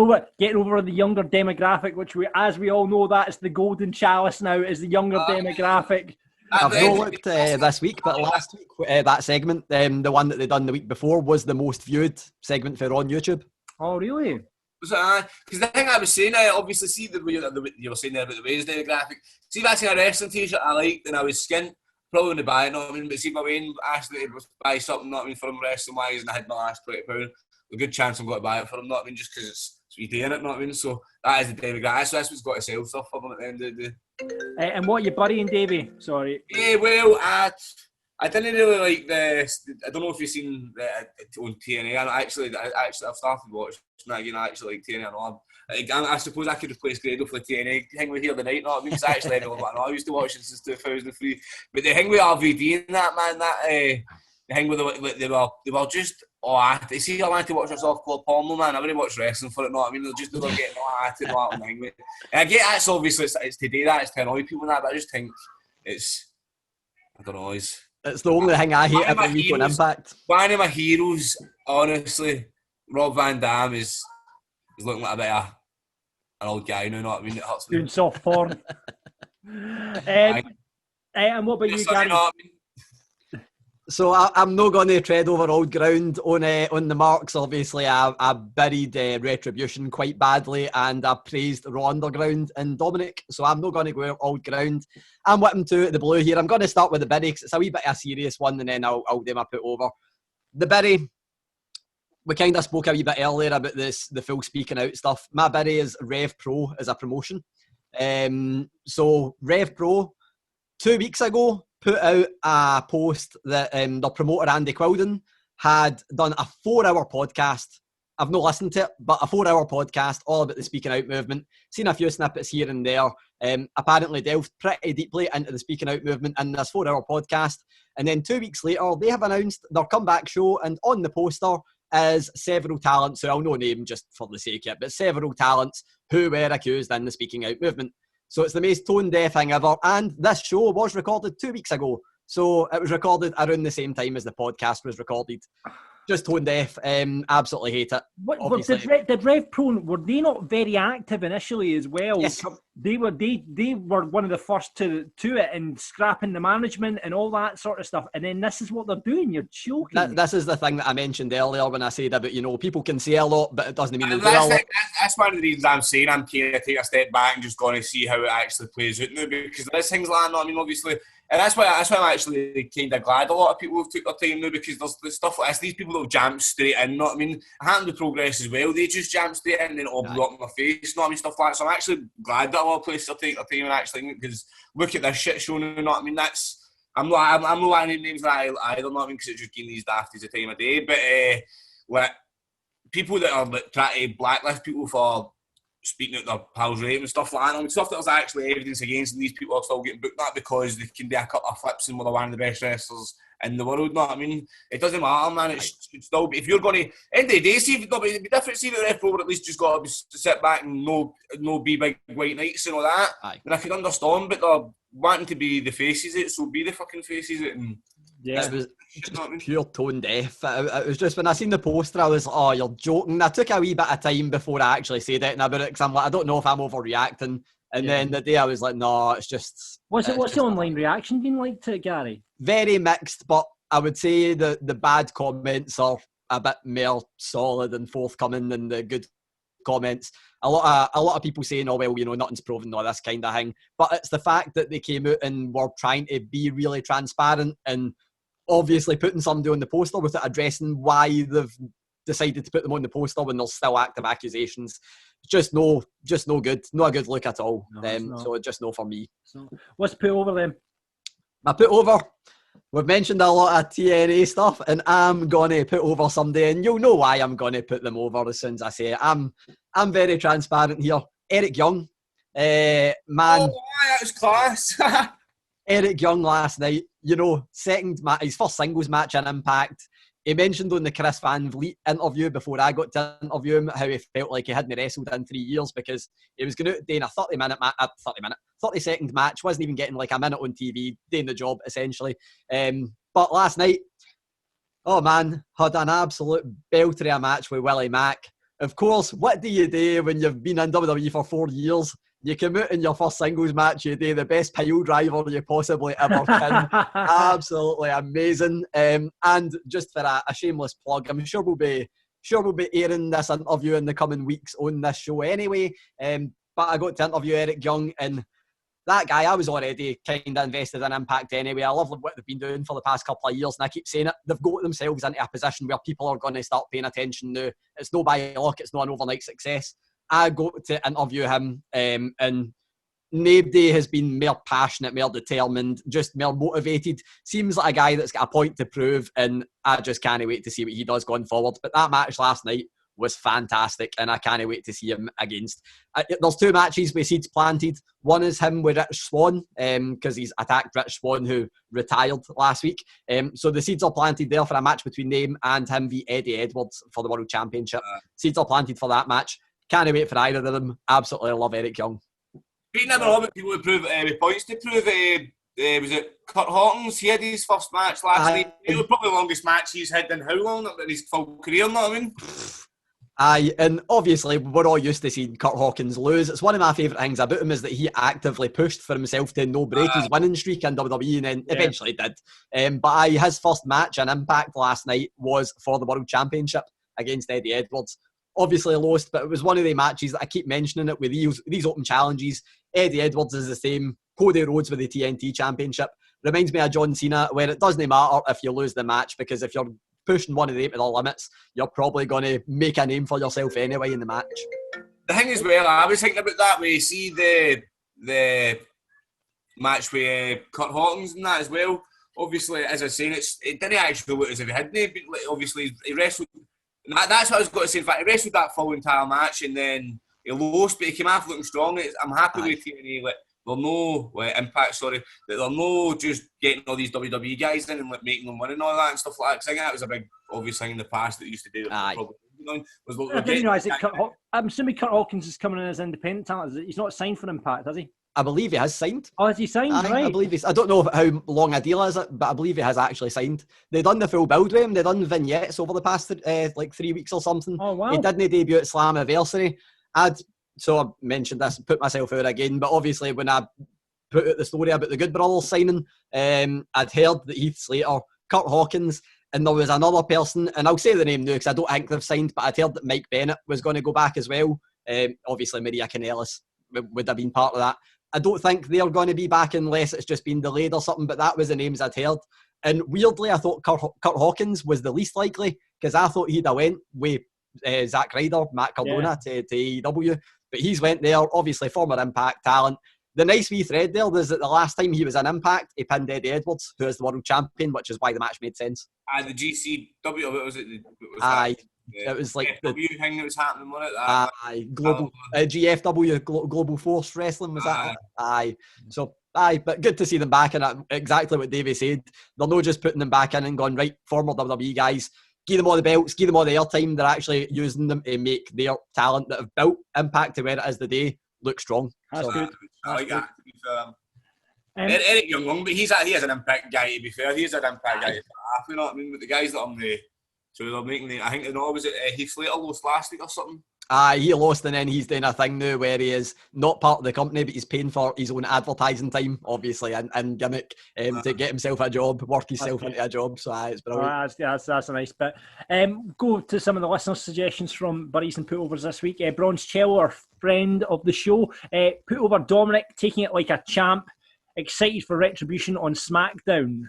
over the younger demographic, which as we all know, that is the golden chalice now. Is the younger demographic. I've not looked this week, but last week that segment, the one that they done the week before, was the most viewed segment for on YouTube. Oh, really? Because the thing I was saying, I obviously see you were saying there about the Wednesday graphic. See if I seen a wrestling t-shirt I liked and I was skint, probably wouldn't buy it, know what I mean? But see if my Wayne asked me to buy something, know what I mean, for him wrestling wise, and I had my last £20, a good chance I'm going to buy it for him, know what I mean, just because it's sweet in it, know what I mean? So that is the demographic. So that's what's got to sell stuff for them at the end of the day. And what are you burying, Davey? Sorry. Yeah, well, I didn't really like I don't know if you've seen on TNA. I've started watching that again. I actually like TNA. I suppose I could replace Grado for the TNA thing with here the night. Not I mean, it's actually anyone I know. I used to watch it since 2003. But the thing with RVD and that, man, the thing with they were just they see I wanted to watch a softcore porno, man. I wouldn't watch wrestling for it. Not I mean, they were getting all at it, all that thing. And I get that's obviously it's today that it's to annoy people and that, but I just think I don't know. It's the only thing I hate every week on Impact. One of my heroes, honestly, Rob Van Dam is looking like a bit of an old guy now, know what I mean? It hurts me. Doing soft porn. And what about you, Gary? So I'm not going to tread over old ground on the marks. Obviously, I buried Retribution quite badly, and I praised Raw Underground and Dominic. So I'm not going to go old ground. I'm whipping to the blue here. I'm going to start with the bury because it's a wee bit of a serious one, and then I'll do my put over. The bury, we kind of spoke a wee bit earlier about the full speaking out stuff. My bury is Rev Pro as a promotion. So Rev Pro, 2 weeks ago, put out a post that the promoter Andy Quilden had done a 4-hour podcast. I've not listened to it, but a 4-hour podcast all about the speaking out movement. Seen a few snippets here and there. Apparently delved pretty deeply into the speaking out movement in this 4-hour podcast. And then 2 weeks later, they have announced their comeback show, and on the poster is several talents, who I'll no name just for the sake of it, but several talents who were accused in the speaking out movement. So it's the most tone-deaf thing ever. And this show was recorded 2 weeks ago. So it was recorded around the same time as the podcast was recorded. Just tone deaf. Absolutely hate it. Did Rev Pro, were they not very active initially as well? Yes. They were one of the first to it and scrapping the management and all that sort of stuff. And then this is what they're doing. You're joking. This is the thing that I mentioned earlier when I said about, people can say a lot, but it doesn't mean they do a lot. That's one of the reasons I'm saying I'm keen to take a step back and just going to see how it actually plays out now, because there's things like that. I mean, obviously. And that's why I'm actually kind of glad a lot of people have took their time now, because there's stuff like this. These people that have jumped straight in, I mean, it happened with Progress as well. They just jumped straight in and then it all blew up in their face, I mean, stuff like that. So I'm actually glad that a lot of places are taking their time and actually, because look at this shit show now, I mean, I'm not letting names that either, I mean, because it's just giving these dafties the time of day. But like people that are like, trying to blacklist people for speaking out their pals' rape and stuff like that. I mean, stuff that there's actually evidence against, and these people are still getting booked that because they can do a couple of flips and they're one of the best wrestlers in the world. I mean, it doesn't matter, man. It should still be, if you're going to, end of the day, see if it'd be different. See the ref at least just got to sit back and no be big white knights and all that. Aye. And I can understand, but they're wanting to be the faces it, so be the fucking faces it. And Yeah. It was just pure tone deaf. It was just, when I seen the poster, I was like, oh, you're joking. I took a wee bit of time before I actually said anything about it, because I'm like, I don't know if I'm overreacting. And then the day I was like, no, it's just... What's the online reaction been like to it, Gary? Very mixed, but I would say the bad comments are a bit more solid and forthcoming than the good comments. A lot of people saying, oh, well, nothing's proven, all this kind of thing. But it's the fact that they came out and were trying to be really transparent and obviously putting somebody on the poster without addressing why they've decided to put them on the poster when there's still active accusations. Just no good. Not a good look at all. So just no for me. So what's put over them? I put over... We've mentioned a lot of TNA stuff, and I'm going to put over somebody, and you'll know why I'm going to put them over as soon as I say it. I'm very transparent here. Eric Young, man. Oh, that was class. Eric Young last night, his first singles match in Impact. He mentioned on the Chris Van Vliet interview before I got to interview him how he felt like he hadn't wrestled in 3 years because he was going out doing a 30-second match, wasn't even getting like a minute on TV, doing the job essentially. But last night, oh man, had an absolute belter of a match with Willie Mack. Of course, what do you do when you've been in WWE for 4 years? You come out in your first singles match, you do the best pile driver you possibly ever can. Absolutely amazing. And just for a shameless plug, I'm sure we'll be airing this interview in the coming weeks on this show anyway. But I got to interview Eric Young, and that guy, I was already kind of invested in Impact anyway. I love what they've been doing for the past couple of years, and I keep saying it. They've got themselves into a position where people are going to start paying attention now. It's no by luck, it's not an overnight success. I got to interview him, and nobody has been more passionate, more determined, just more motivated. Seems like a guy that's got a point to prove, and I just can't wait to see what he does going forward. But that match last night was fantastic, and I can't wait to see him against. There's 2 matches with seeds planted. One is him with Rich Swann, because he's attacked Rich Swann, who retired last week. So the seeds are planted there for a match between them and him v Eddie Edwards for the World Championship. Seeds are planted for that match. Can't wait for either of them. Absolutely love Eric Young. Speaking of all people who prove points to prove, was it Kurt Hawkins? He had his first match last night. It was probably the longest match he's had in how long in his full career, know what I mean? Aye, and obviously we're all used to seeing Kurt Hawkins lose. It's one of my favourite things about him is that he actively pushed for himself to no break his winning streak in WWE, and then eventually did. But his first match in Impact last night was for the World Championship against Eddie Edwards. Obviously lost, but it was one of the matches that I keep mentioning it with these open challenges. Eddie Edwards is the same. Cody Rhodes with the TNT Championship. Reminds me of John Cena, where it doesn't matter if you lose the match, because if you're pushing one of them to the limits, you're probably going to make a name for yourself anyway in the match. The thing is, well, I was thinking about that when you see the match with Kurt Hawkins and that as well. Obviously, as I was saying, it didn't actually look as if he hadn't. But obviously, he wrestled. That's what I was going to say. In fact, he wrestled that full entire match, and then he lost, but he came off looking strong. I'm happy with TNA. They're no Impact. Sorry, that they're no just getting all these WWE guys in and making them win and all that and stuff like that. Because I think that was a big obvious thing in the past that they used to do. I didn't realise that I'm assuming Kurt Hawkins is coming in as independent talent. He's not signed for Impact, has he? I believe he has signed. Oh, has he signed? Right. I believe I don't know how long a deal is it, but I believe he has actually signed. They done the full build with him. They done vignettes over the past 3 weeks or something. Oh, wow. He didn't debut at Slammiversary. So I mentioned this, put myself out again, but obviously when I put out the story about the Good Brothers signing, I'd heard that Heath Slater, Kurt Hawkins, and there was another person, and I'll say the name now because I don't think they've signed, but I'd heard that Mike Bennett was going to go back as well. Obviously Maria Kanellis would have been part of that. I don't think they're going to be back unless it's just been delayed or something, but that was the names I'd heard. And weirdly, I thought Kurt Hawkins was the least likely because I thought he'd have went with Zack Ryder, Matt Cardona to AEW, but he's went there, obviously former Impact talent. The nice wee thread there is that the last time he was in Impact, he pinned Eddie Edwards, who is the world champion, which is why the match made sense. The GCW, what was it? It was like the thing that was happening, wasn't it? Global GFW, Global Force Wrestling, was that? So, but good to see them back, and exactly what Davie said. They're not just putting them back in and going, right, former WWE guys, give them all the belts, give them all the airtime. They're actually using them to make their talent that have built Impact to where it is today look strong. That's good. I like that. Eric Young, but he is an Impact guy, to be fair. He is an Impact guy. You know what I mean? But the guys that so they're making I think they know, was it Heath Slater lost last week or something? He lost, and then he's doing a thing now where he is not part of the company, but he's paying for his own advertising time, obviously, and gimmick to get himself a job, work himself into a job. So it's brilliant. That's a nice bit. Go to some of the listener suggestions from Buries and Putovers this week. Bronze Chell, our friend of the show, put over Dominic taking it like a champ, excited for retribution on SmackDown.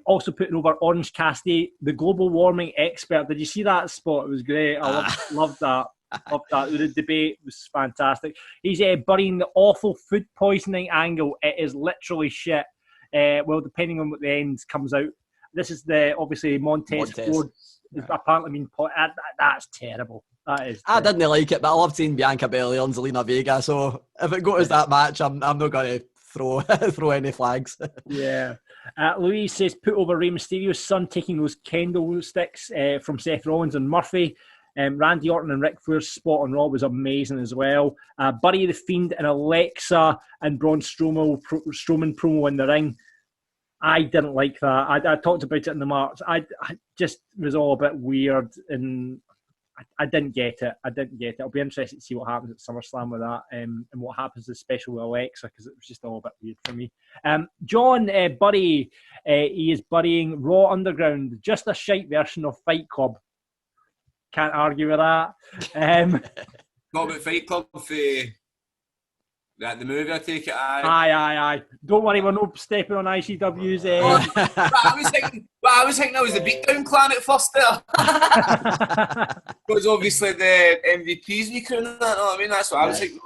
Also putting over Orange Cassidy, the global warming expert. Did you see that spot? It was great. I loved that. Loved that. The debate was fantastic. He's burying the awful food poisoning angle. It is literally shit. Well, depending on what the end comes out. This is obviously Montez Ford is apparently being that's terrible. That is terrible. I didn't like it, but I loved seeing Bianca Belair and Zelina Vega. So if it goes that match, I'm not going to throw any flags. Yeah. Louise says put over Rey Mysterio's son taking those kendo sticks from Seth Rollins and Murphy. Randy Orton and Ric Flair's spot on Raw was amazing as well. Bury the Fiend and Alexa and Braun Strowman promo in the ring. I didn't like that. I talked about it in the March. I just was all a bit weird, and I didn't get it. I'll be interested to see what happens at SummerSlam with that, and what happens especially with Alexa, because it was just all a bit weird for me. John Bury, he is burying Raw Underground, just a shite version of Fight Club. Can't argue with that. Not about Fight Club for the movie, I take it. Aye. Don't worry, we're not stepping on ICW's. I was thinking that was the beatdown clan at first there. Because obviously the MVP's we couldn't, that, know what I mean? That's what I was thinking.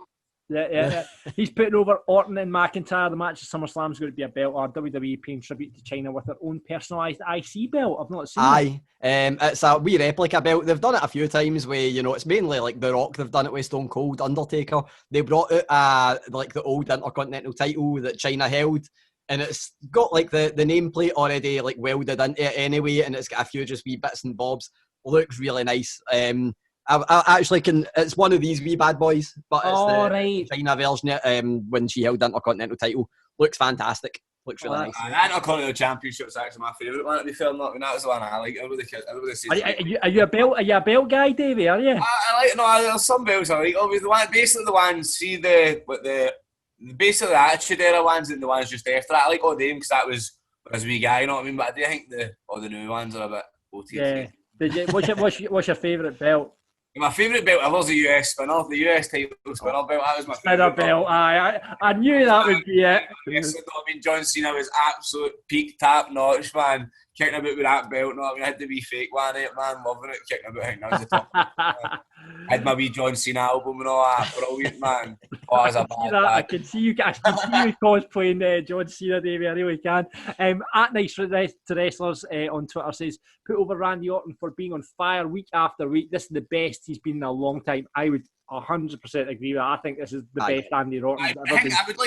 Yeah. He's putting over Orton and McIntyre. The match at SummerSlam is going to be a belt, or WWE paying tribute to China with their own personalised IC belt. I've not seen it. It's a wee replica belt. They've done it a few times where, it's mainly like The Rock. They've done it with Stone Cold, Undertaker. They brought out like the old Intercontinental title that China held, and it's got like the nameplate already like welded into it anyway, and it's got a few just wee bits and bobs. Looks really nice. I actually can. It's one of these wee bad boys, but it's the China version. When she held the Intercontinental title, looks fantastic. Looks really nice. The Intercontinental Championship is actually my favourite one. To be fair, that was the one I like. Are you a belt guy, Davie? Are you? I like. No, there's some belts I like. Obviously, the ones. See basically the Attitude Era ones and the ones just after that. I like all them because that was as a wee guy. You know what I mean? But I do think the new ones are a bit OTT. Yeah. What's your favourite belt? My favourite belt ever is the US spinner, the US title spinner belt. That was my favourite belt. I knew that would be it. Yes, I mean, John Cena was absolute peak top notch, man. Kicking about with that belt. No, I mean, I had to be fake one, man. Loving it. Kicking about. I think that was the top. I had my wee John Cena album and all that. Brilliant, man. Oh, I can see you cosplaying John Cena, Davie. I really can. At Nice to Wrestlers on Twitter says, put over Randy Orton for being on fire week after week. This is the best he's been in a long time. I would 100% agree with that. I think this is the best Randy Orton. I would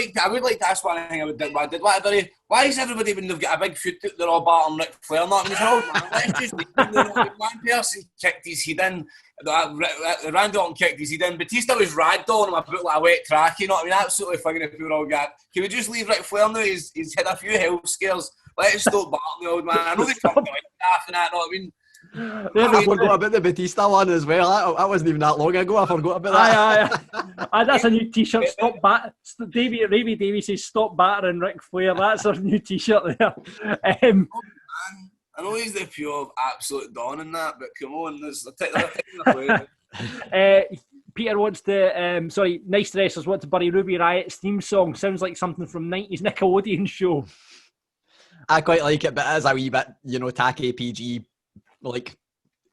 like to ask one thing I did. Why is everybody, when they've got a big foot, they're all battling Ric Flair? Not I mean, man. Let's just leave them. One person kicked his head in. Randy Orton kicked his head in. Batista was ragdolling him a bit like a wet crack, you know what I mean? Absolutely fine if people all got. Can we just leave Ric Flair now? He's had a few health scares. Let's stop battling the old man. I know they talked about Daft and that, you know what I mean? I forgot about the Batista one as well. That wasn't even that long ago. I forgot about that. Aye. That's a new T-shirt. Stop Ravie Davie says stop battering Ric Flair. That's our new T-shirt there. I know he's the pure absolute don in that, but come on, there's a Peter wants to, Nice Wrestlers want to bury Ruby Riot's theme song. Sounds like something from 90s Nickelodeon show. I quite like it, but it is a wee bit, tacky PG, like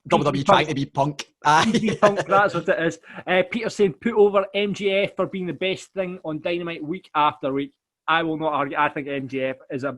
WWE trying to be punk. Punk, that's what it is. Peter saying put over MJF for being the best thing on Dynamite week after week. I will not argue. I think MJF is a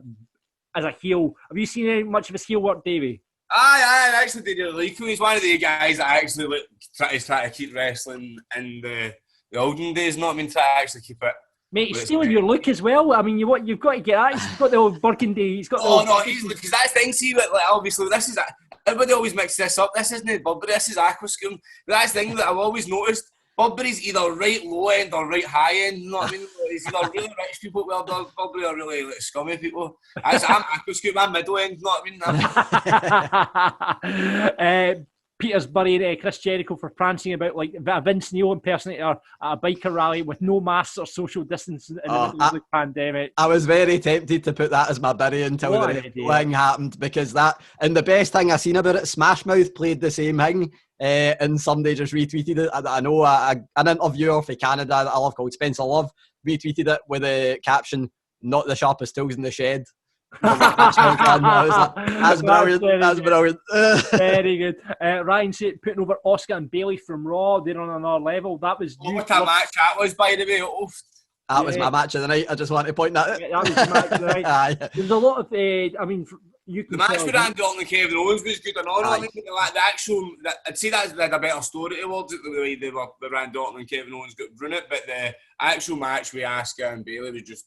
heel. Have you seen much of his heel work, Davie? I actually did really like him. He's one of the guys that actually try to keep wrestling in the olden days, not mean to actually keep it. Mate, he's stealing your look as well. I mean, you've got to get that. He's got the old burgundy. He's got. Because that's the thing. See, but like, obviously, this is everybody always mixes this up. This isn't Burberry. This is Aquascoom. But that's the thing that I've always noticed. Burberry's either right low end or right high end. You know what I mean? It's either really rich people wear Burberry or really like scummy people. I'm Aquascoom. I'm middle end. You know what I mean? Peter's burying Chris Jericho for prancing about like a Vince Neil impersonator at a biker rally with no masks or social distancing in the middle of the pandemic. I was very tempted to put that as my bury until the thing happened, because that, and the best thing I seen about it, Smash Mouth played the same thing, and somebody just retweeted it. I know an interviewer for Canada that I love called Spencer Love retweeted it with the caption, "Not the sharpest tools in the shed." That's brilliant. That's brilliant. Very good. Ryan said putting over Oscar and Bailey from Raw. They're on another level. That was what a match that was, by the way. That was my match of the night. I just want to point that out. Yeah, that was the match of the night. There's a lot of the match with Randy Orton and Kevin Owens was good and all. I mean, like the actual, I'd say that had a better story towards it, the way the Randy Orton and Kevin Owens got run it, but the actual match with Asuka and Bailey was just.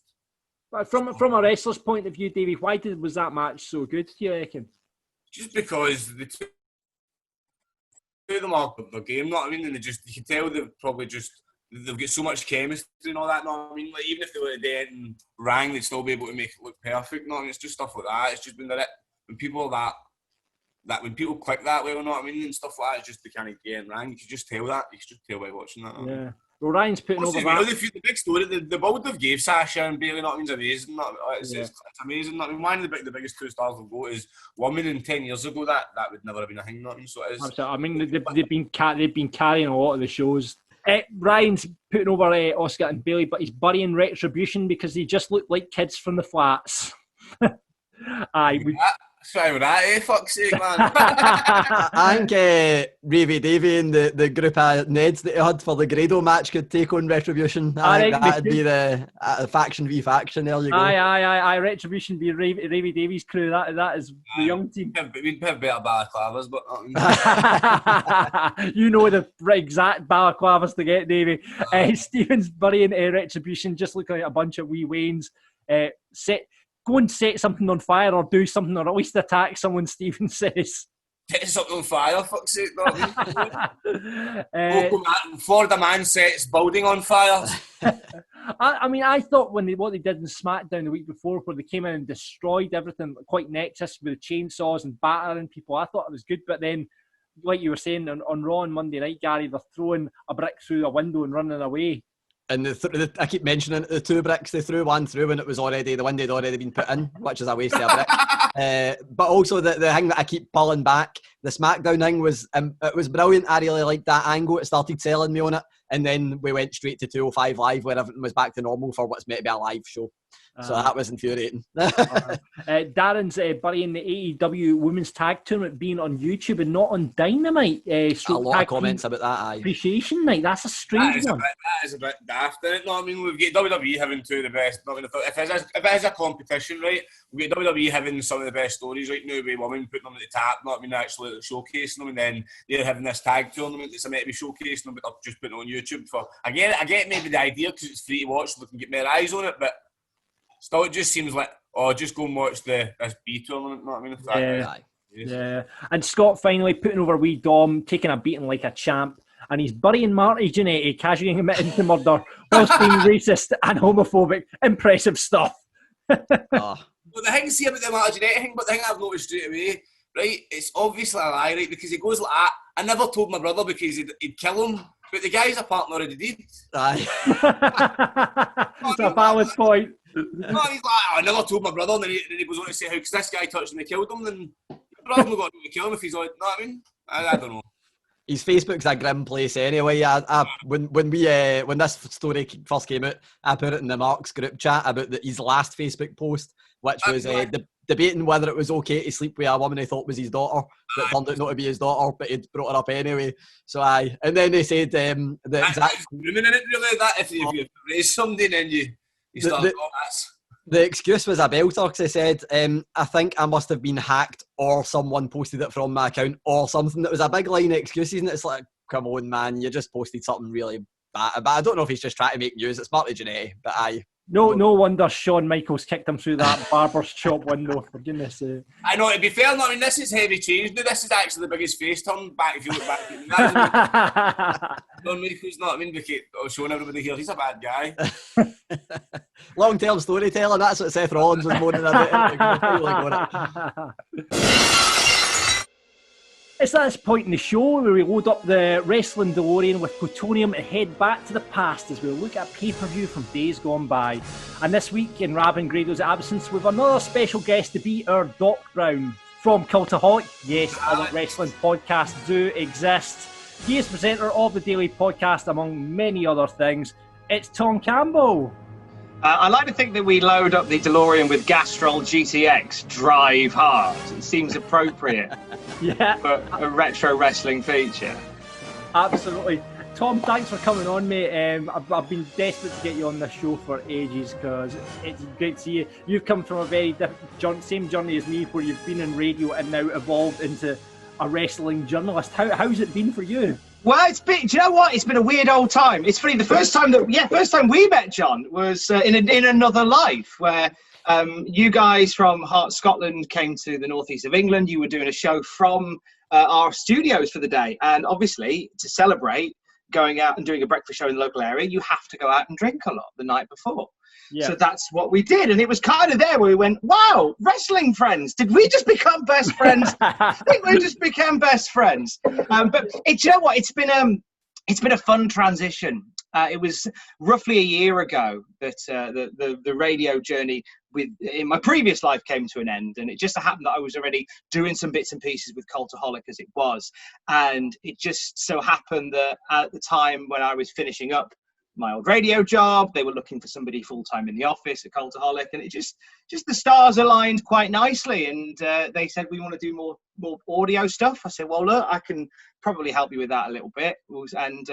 But from a wrestler's point of view, Davie, why was that match so good, do you reckon? Just because the two of them are their game, know what I mean? And you can tell they've got so much chemistry and all that, know what I mean? Like, even if they were dead and rang, they'd still be able to make it look perfect, know what I mean? It's just stuff like that. It's just been when people when people click that way, know what I mean? And stuff like that, it's just the kind of game rang. You can just tell that. You can just tell by watching that. Yeah. Well, Ryan's putting over that. The big story, the build they've gave Sasha and Bailey, not means amazing. It's amazing. Not one of the biggest 2 stars we've got is women, and 10 years ago that would never have been a thing. Not so it is. I mean, they've been carrying a lot of the shows. Ryan's putting over Oscar and Bailey, but he's burying Retribution because they just look like kids from the flats. Try with that, fuck's sake, man. I think Ravie Davie and the group of Neds that he had for the Grado match could take on Retribution. I think that'd be the faction v faction. There you go. Aye. Retribution be Ravie Davie's crew. That is the young team. We'd have better balaclavas, but you know the exact balaclavas to get, Davie. Stephen's burying Retribution, just looking like a bunch of wee Waynes. Go and set something on fire or do something, or at least attack someone, Stephen says. Set something on fire, fuck's sake. Florida man sets building on fire. I mean, I thought what they did in SmackDown the week before, where they came in and destroyed everything, quite Nexus with chainsaws and battering people, I thought it was good. But then, like you were saying, on Raw on Monday night, Gary, they're throwing a brick through a window and running away. And I keep mentioning the 2 bricks they threw one through when the window had already been put in, which is a waste of a brick. But also the thing that I keep pulling back, the SmackDown thing was brilliant. I really liked that angle. It started selling me on it, and then we went straight to 205 Live where everything was back to normal for what's meant to be a live show. So that was infuriating. Darren's burying the AEW Women's Tag Tournament being on YouTube and not on Dynamite. A lot of comments about that. Aye. Appreciation night. That's a strange one. That is a bit daft, isn't it? No, I mean, we've got WWE having 2 of the best. If it is a competition, right, we've got WWE having some of the best stories right now with women putting them at the top, not I mean actually showcasing them, and then they're having this tag tournament that's meant to be showcasing them, but they're just putting it on YouTube for. I get maybe the idea because it's free to watch, so they can get more eyes on it, but. Still, it just seems like, just go and watch this B tournament. You know what I mean? Yeah, and Scott finally putting over wee Dom, taking a beating like a champ, and he's burying Marty Jannetty, casually admitting to murder whilst being racist and homophobic. Impressive stuff. But the thing, see about the Marty Jannetty thing, but the thing I've noticed straight away, right, it's obviously a lie, right, because he goes like that. I never told my brother because he'd kill him, but the guy's a partner of the deed. Aye. It's a valid point. No, he's like, I never told my brother, and then he goes on to say how because this guy touched him and killed him, then your brother's not got to kill him if he's like, know what I mean? I don't know. His Facebook's a grim place anyway. When this story first came out, I put it in the Mark's group chat about his last Facebook post, which was debating whether it was okay to sleep with a woman he thought was his daughter, but turned out not to be his daughter, but he'd brought her up anyway. So and then they said the exact grooming in it really, that if you raise somebody, then you start. The excuse was a belter because they said, I think I must have been hacked or someone posted it from my account or something. That was a big line of excuses, and it's like, come on, man, you just posted something really bad. But I don't know if he's just trying to make news. It's Marty Jannetty, but No wonder Shawn Michaels kicked him through that barber's shop window, for goodness sake. I know, to be fair, I mean, this is heavy change. Now, this is actually the biggest face turn back if you look back. Shawn Michaels, not I mean, because showing everybody here, he's a bad guy. Long-term storytelling, that's what Seth Rollins was moaning about. It's at this point in the show where we load up the wrestling DeLorean with plutonium and head back to the past as we look at pay-per-view from days gone by. And this week, in Rab and Grado's absence, we've another special guest to be our Doc Brown from Cultaholic. Yes, other wrestling podcasts do exist. He is presenter of the Daily Podcast, among many other things. It's Tom Campbell. I like to think that we load up the DeLorean with Gastrol GTX Drive Hard. It seems appropriate for a retro wrestling feature. Absolutely. Tom, thanks for coming on, mate. I've been desperate to get you on this show for ages because it's great to see you. You've come from a very same journey as me, where you've been in radio and now evolved into a wrestling journalist. How's it been for you? Well, do you know what? It's been a weird old time. It's funny. The first time we met John was in another life, where you guys from Heart Scotland came to the northeast of England. You were doing a show from our studios for the day, and obviously to celebrate going out and doing a breakfast show in the local area, you have to go out and drink a lot the night before. Yeah. So that's what we did, and it was kind of there where we went, wow, wrestling friends. Did we just become best friends? I think we just became best friends. But you know what? It's been a fun transition. It was roughly a year ago that the radio journey in my previous life came to an end, and it just so happened that I was already doing some bits and pieces with Cultaholic as it was, and it just so happened that at the time when I was finishing up my old radio job, they were looking for somebody full-time in the office at Cultaholic, and it just the stars aligned quite nicely, and they said, we want to do more audio stuff. I said, well, look, I can probably help you with that a little bit, and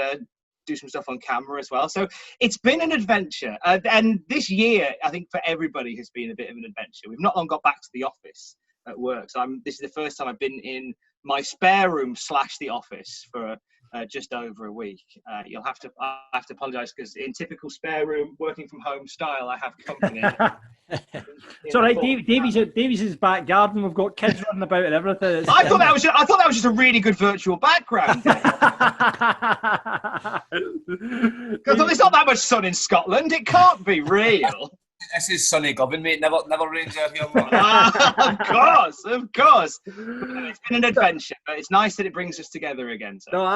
do some stuff on camera as well. So it's been an adventure, and this year I think for everybody has been a bit of an adventure. We've not long got back to the office at work, so this is the first time I've been in my spare room / the office for just over a week. I have to apologise because in typical spare room working from home style, I have company. It's all right. Davie's back garden. We've got kids running about and everything. I thought that was just a really good virtual background. I thought there's not that much sun in Scotland. It can't be real. This is sunny Govan, mate. Never rains out here. Of course. It's been an adventure, but it's nice that it brings us together again. So. No,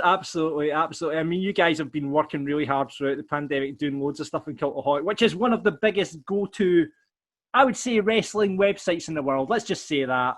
absolutely. I mean, you guys have been working really hard throughout the pandemic, doing loads of stuff in Cultaholic, which is one of the biggest go-to, I would say, wrestling websites in the world. Let's just say that.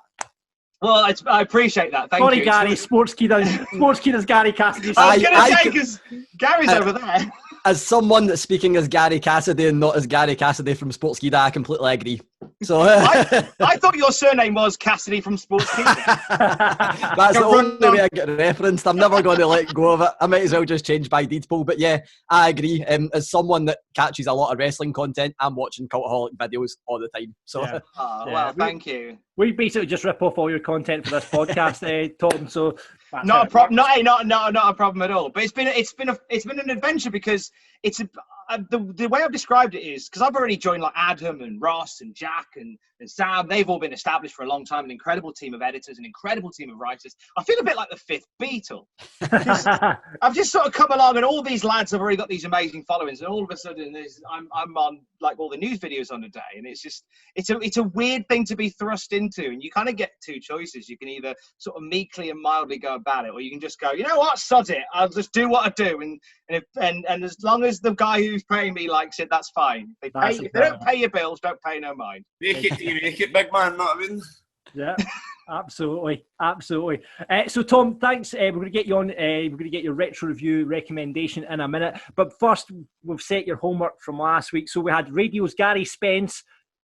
Well, I appreciate that. Thank you. Sorry, Gary. Sportskeeda's Gary Cassidy. I was going to say, because Gary's over there. As someone that's speaking as Gary Cassidy and not as Gary Cassidy from Sportskeeda, I completely agree. So I thought your surname was Cassidy from Sportskeeda. That's the only way I get referenced. I'm never going to let go of it. I might as well just change by deed poll. But yeah, I agree. As someone that catches a lot of wrestling content, I'm watching Cultaholic videos all the time. So, yeah. Well, thank you. We basically just rip off all your content for this podcast, Tom. So not a problem at all. But it's been an adventure because the way I've described it is, because I've already joined like Adam and Ross and Jack and Sam. They've all been established for a long time, an incredible team of editors, an incredible team of writers. I feel a bit like the fifth Beatle. I've just sort of come along, and all these lads have already got these amazing followings, and all of a sudden I'm on like all the news videos on the day, and it's a weird thing to be thrust into, and you kind of get two choices. You can either sort of meekly and mildly go about it, or you can just go, you know what, sod it, I'll just do what I do, and as long as the guy who's paying me likes it, that's fine. If they don't pay your bills, don't pay no mind. Make it, make it, big man. Not I mean. Yeah, absolutely. So Tom, thanks. We're going to get you on. We're going to get your retro review recommendation in a minute. But first, we've set your homework from last week. So we had radio's Gary Spence.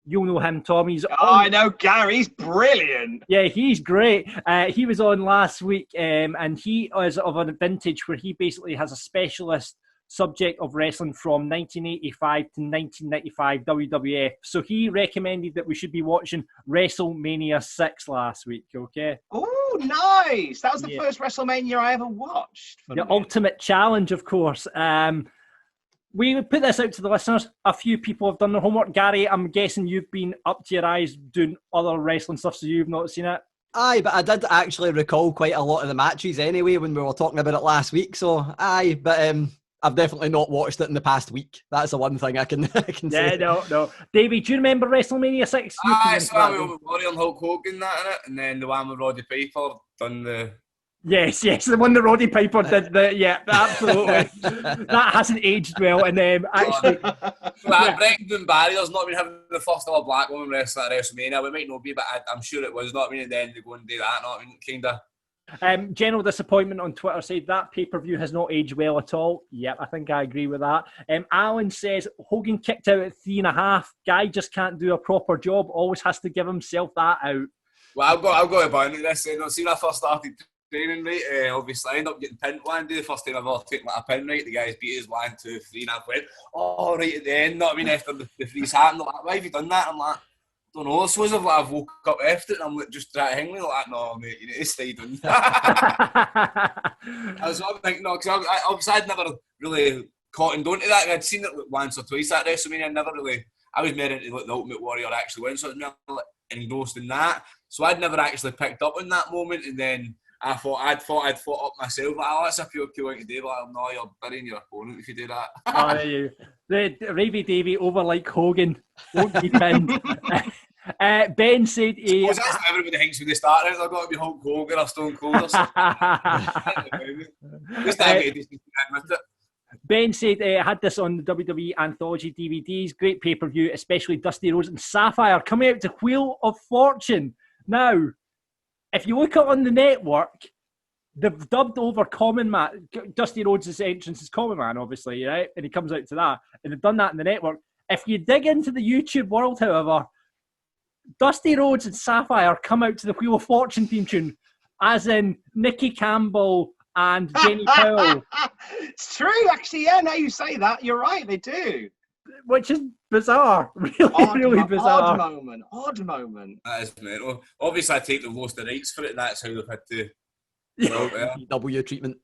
You'll know him, Tom. I know Gary's brilliant. Yeah, he's great. He was on last week, and he is of a vintage where he basically has a specialist subject of wrestling from 1985 to 1995 WWF. So he recommended that we should be watching WrestleMania 6 last week, okay? Oh, nice. That was the first WrestleMania I ever watched. The Ultimate Challenge, of course. We would put this out to the listeners. A few people have done their homework. Gary, I'm guessing you've been up to your eyes doing other wrestling stuff, so you've not seen it? Aye, but I did actually recall quite a lot of the matches anyway when we were talking about it last week. So, aye, but I've definitely not watched it in the past week. That's the one thing I can say. Yeah, no. Davey, do you remember WrestleMania 6? Aye, so with Warrior and Hulk Hogan that in it, and then the one with Roddy Piper done the... Yes, the one that Roddy Piper did. Yeah, absolutely. That hasn't aged well. And actually... breaking down barriers, not even having the first ever black woman wrestler at WrestleMania. We might not be, but I'm sure it was. Not I mean, and then they go and do that. Not I mean, kind of... General disappointment on Twitter said that pay-per-view has not aged well at all. Yep, I think I agree with that. Alan says Hogan kicked out at 3.5. Guy just can't do a proper job. Always has to give himself that out. Well, I've got a point this. See, when I first started training, right, obviously I ended up getting pinned one day. The first time I've ever taken like a pin, right, the guys beat us 1, 2, 3, and I went, oh, right at the end. Not I mean, after the freeze happened, like, why have you done that? I'm like, I don't know. I suppose I've woke up after it and I'm like, just trying to hang me like, no, mate, you need to stay doing that. I was sort of thinking, no, because obviously I'd never really cottoned onto that. I'd seen it like once or twice at WrestleMania. I was more into like the Ultimate Warrior actually win, so I was more like engrossed in that. So I'd never actually picked up on that moment, and then I thought I'd fought up myself. Like, oh, that's a pure cool thing to do. But no, you're burying your opponent if you do that. Oh, you. The Ravie Davie over like Hogan won't be pinned. Ben said that's what everybody thinks when they start it. They've got to be Hulk Hogan or Stone Cold or something. Ben said had this on the WWE Anthology DVDs. Great pay-per-view, especially Dusty Rhodes and Sapphire coming out to Wheel of Fortune. Now, if you look on the network, they've dubbed over Common Man. Dusty Rhodes' entrance is Common Man, obviously, right? And he comes out to that. And they've done that in the network. If you dig into the YouTube world, however, Dusty Rhodes and Sapphire come out to the Wheel of Fortune theme tune, as in Nikki Campbell and Jenny Powell. It's true, actually. Yeah, now you say that, you're right. They do. Which is bizarre. Really bizarre. Odd moment. That is mental. Obviously, I take the most of the rights for it, and that's how they've had to. W treatment.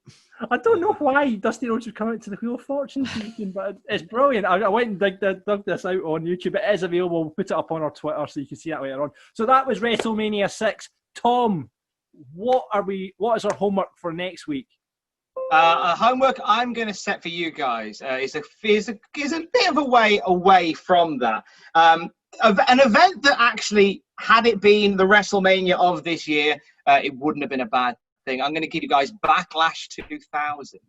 I don't know why Dusty Rhodes would come out to the Wheel of Fortune theme, but it's brilliant. I went and dug this out on YouTube. It is available. We'll put it up on our Twitter so you can see that later on. So that was WrestleMania 6. Tom, what is our homework for next week? Homework I'm going to set for you guys is a bit of a way away from that. An event that actually, had it been the WrestleMania of this year, it wouldn't have been a bad thing. I'm going to give you guys Backlash 2000.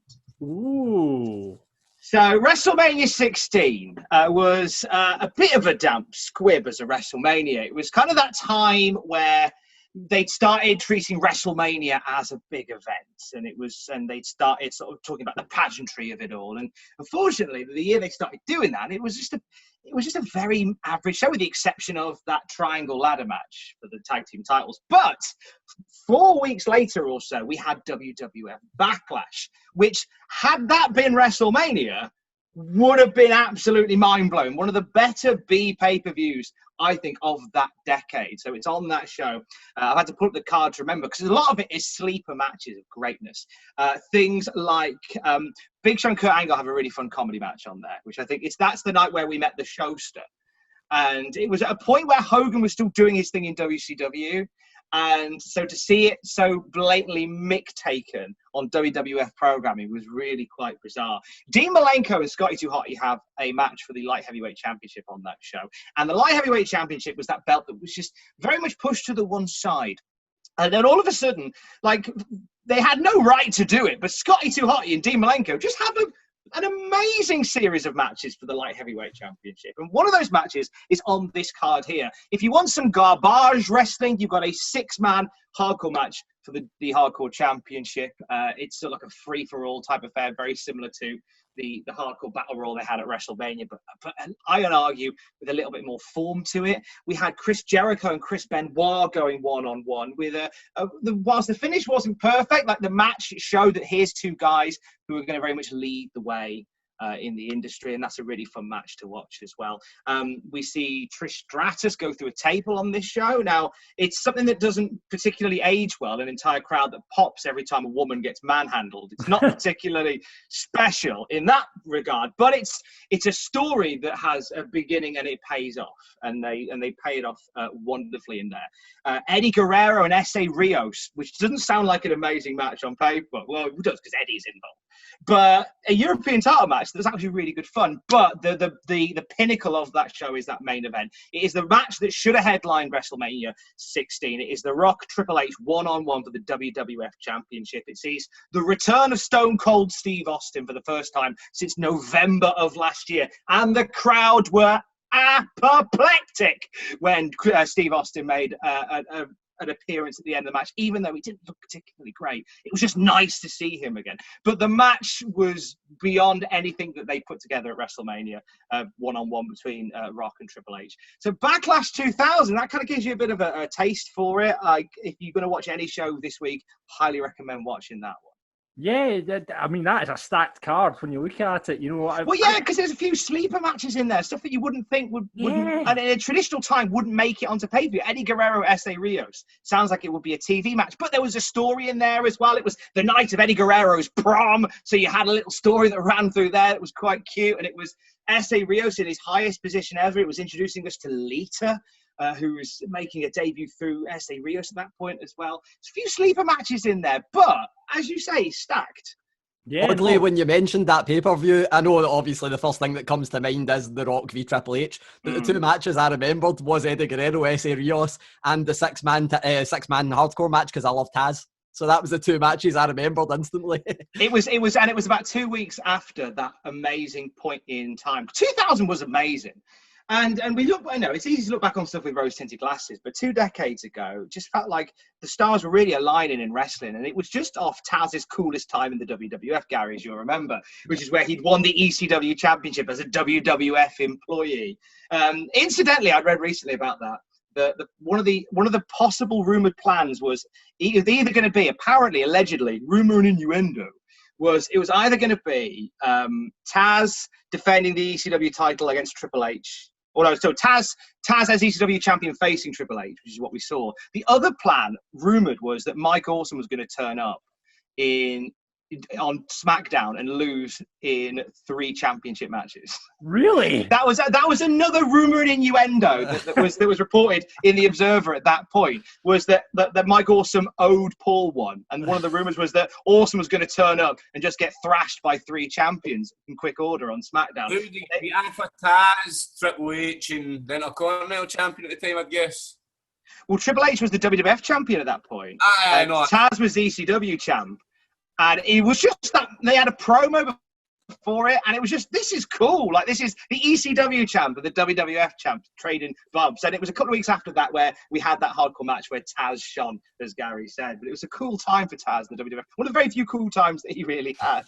Ooh. So WrestleMania 16 was a bit of a damp squib as a WrestleMania. It was kind of that time where they'd started treating WrestleMania as a big event, and they'd started sort of talking about the pageantry of it all. And unfortunately, the year they started doing that, it was just a very average show, with the exception of that triangle ladder match for the tag team titles. But 4 weeks later or so, we had WWF Backlash, which, had that been WrestleMania, would have been absolutely mind-blowing. One of the better B pay-per-views, I think, of that decade. So it's on that show. I've had to put up the card to remember, because a lot of it is sleeper matches of greatness. Things like Big Show and Kurt Angle have a really fun comedy match on there, which I think that's the night where we met the Showster. And it was at a point where Hogan was still doing his thing in WCW. And so to see it so blatantly mick-taken on WWF programming was really quite bizarre. Dean Malenko and Scotty 2 Hotty have a match for the Light Heavyweight Championship on that show. And the Light Heavyweight Championship was that belt that was just very much pushed to the one side. And then all of a sudden, like, they had no right to do it, but Scotty 2 Hotty and Dean Malenko just have an amazing series of matches for the Light Heavyweight Championship. And one of those matches is on this card here. If you want some garbage wrestling, you've got a 6-man hardcore match for the Hardcore Championship. It's sort of like a free-for-all type affair, very similar to the hardcore battle royal they had at WrestleMania, but I would argue with a little bit more form to it. We had Chris Jericho and Chris Benoit going one-on-one with whilst the finish wasn't perfect, like the match showed that here's two guys who are going to very much lead the way in the industry, and that's a really fun match to watch as well. We see Trish Stratus go through a table on this show. Now, it's something that doesn't particularly age well, an entire crowd that pops every time a woman gets manhandled. It's not particularly special in that regard, but it's a story that has a beginning and it pays off, and they pay it off wonderfully in there. Eddie Guerrero and S.A. Rios, which doesn't sound like an amazing match on paper. Well, it does, because Eddie's involved. But a European title match that's actually really good fun. But the pinnacle of that show is that main event. It is the match that should have headlined WrestleMania 16. It is The Rock Triple H one-on-one for the WWF Championship. It sees the return of Stone Cold Steve Austin for the first time since November of last year. And the crowd were apoplectic when Steve Austin made an appearance at the end of the match, even though he didn't look particularly great. It was just nice to see him again. But the match was beyond anything that they put together at WrestleMania, one-on-one between Rock and Triple H. So Backlash 2000, that kind of gives you a bit of a taste for it. Like, if you're going to watch any show this week, highly recommend watching that one. Yeah, I mean, that is a stacked card when you look at it. You know, well, yeah, because there's a few sleeper matches in there, stuff that you wouldn't think wouldn't, and in a traditional time wouldn't make it onto pay-per-view. Eddie Guerrero, S.A. Rios, sounds like it would be a TV match, but there was a story in there as well. It was the night of Eddie Guerrero's prom, so you had a little story that ran through there. It was quite cute, and it was S.A. Rios in his highest position ever. It was introducing us to Lita, who was making a debut through S.A. Rios at that point as well. There's a few sleeper matches in there, but as you say, stacked. Yeah, oddly, when you mentioned that pay-per-view, I know that obviously the first thing that comes to mind is The Rock v Triple H, but the two matches I remembered was Eddie Guerrero, S.A. Rios, and the six-man hardcore match, because I love Taz. So that was the two matches I remembered instantly. It was about 2 weeks after that amazing point in time. 2000 was amazing. And we look, I know it's easy to look back on stuff with rose-tinted glasses, but 2 decades ago, it just felt like the stars were really aligning in wrestling, and it was just off Taz's coolest time in the WWF, Gary, as you'll remember, which is where he'd won the ECW championship as a WWF employee. Incidentally, I read recently about that. One of the possible rumored plans was either going to be, apparently, allegedly, rumor and innuendo, it was either going to be Taz defending the ECW title against Triple H. Or no, so Taz as ECW champion facing Triple H, which is what we saw. The other plan, rumored, was that Mike Awesome was going to turn up on SmackDown and lose in 3 championship matches. Really? That was another rumor and innuendo that was reported in the Observer at that point, was that Mike Awesome owed Paul one, and one of the rumors was that Awesome was going to turn up and just get thrashed by 3 champions in quick order on SmackDown. Who did he beat? Alpha Taz, Triple H, and then a Cornell champion at the time, I guess. Well, Triple H was the WWF champion at that point. I know. Taz was the ECW champ. And it was just that they had a promo before it, and it was just, this is cool. Like, this is the ECW champ and the WWF champ trading bumps. And it was a couple of weeks after that where we had that hardcore match where Taz shone, as Gary said. But it was a cool time for Taz, the WWF. One of the very few cool times that he really had.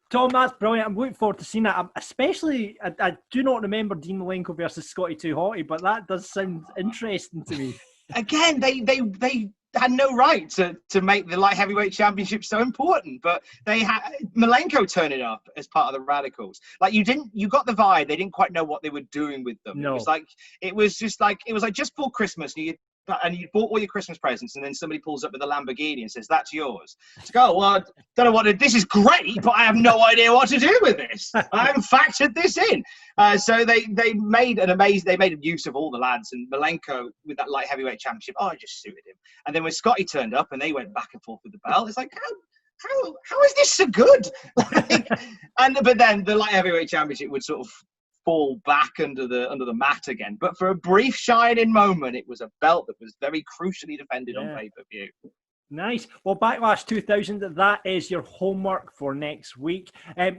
Tom, that's brilliant. I'm looking forward to seeing that. Especially, I do not remember Dean Malenko versus Scotty 2 Hotty, but that does sound interesting to me. Again, they had no right to make the light heavyweight championship so important, but they had Malenko turning up as part of the Radicals. Like you got the vibe they didn't quite know what they were doing with them. No. It was like just before Christmas, and you bought all your Christmas presents, and then somebody pulls up with a Lamborghini and says, "That's yours." It's like, oh, well, I don't know what this is great, but I have no idea what to do with this. I haven't factored this in. So they made use of all the lads, and Malenko with that light heavyweight championship. Oh, it just suited him. And then when Scotty turned up and they went back and forth with the belt, it's like, how is this so good? But then the light heavyweight championship would sort of fall back under the mat again. But for a brief shining moment, it was a belt that was very crucially defended on pay-per-view. Nice. Well, Backlash 2000, that is your homework for next week.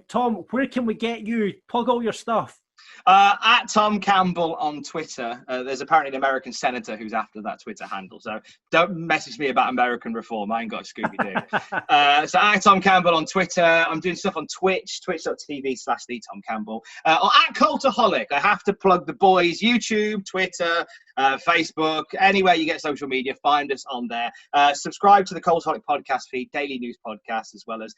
Tom, where can we get you? Plug all your stuff. At Tom Campbell on Twitter. There's apparently an American senator who's after that Twitter handle, so don't message me about American reform. I ain't got a Scooby-Doo. So at Tom Campbell on Twitter. I'm doing stuff on Twitch, twitch.tv/TheTomCampbell. Or at Cultaholic. I have to plug the boys' YouTube, Twitter, Facebook, anywhere you get social media, find us on there. Subscribe to the Cultaholic podcast feed, daily news podcasts, as well as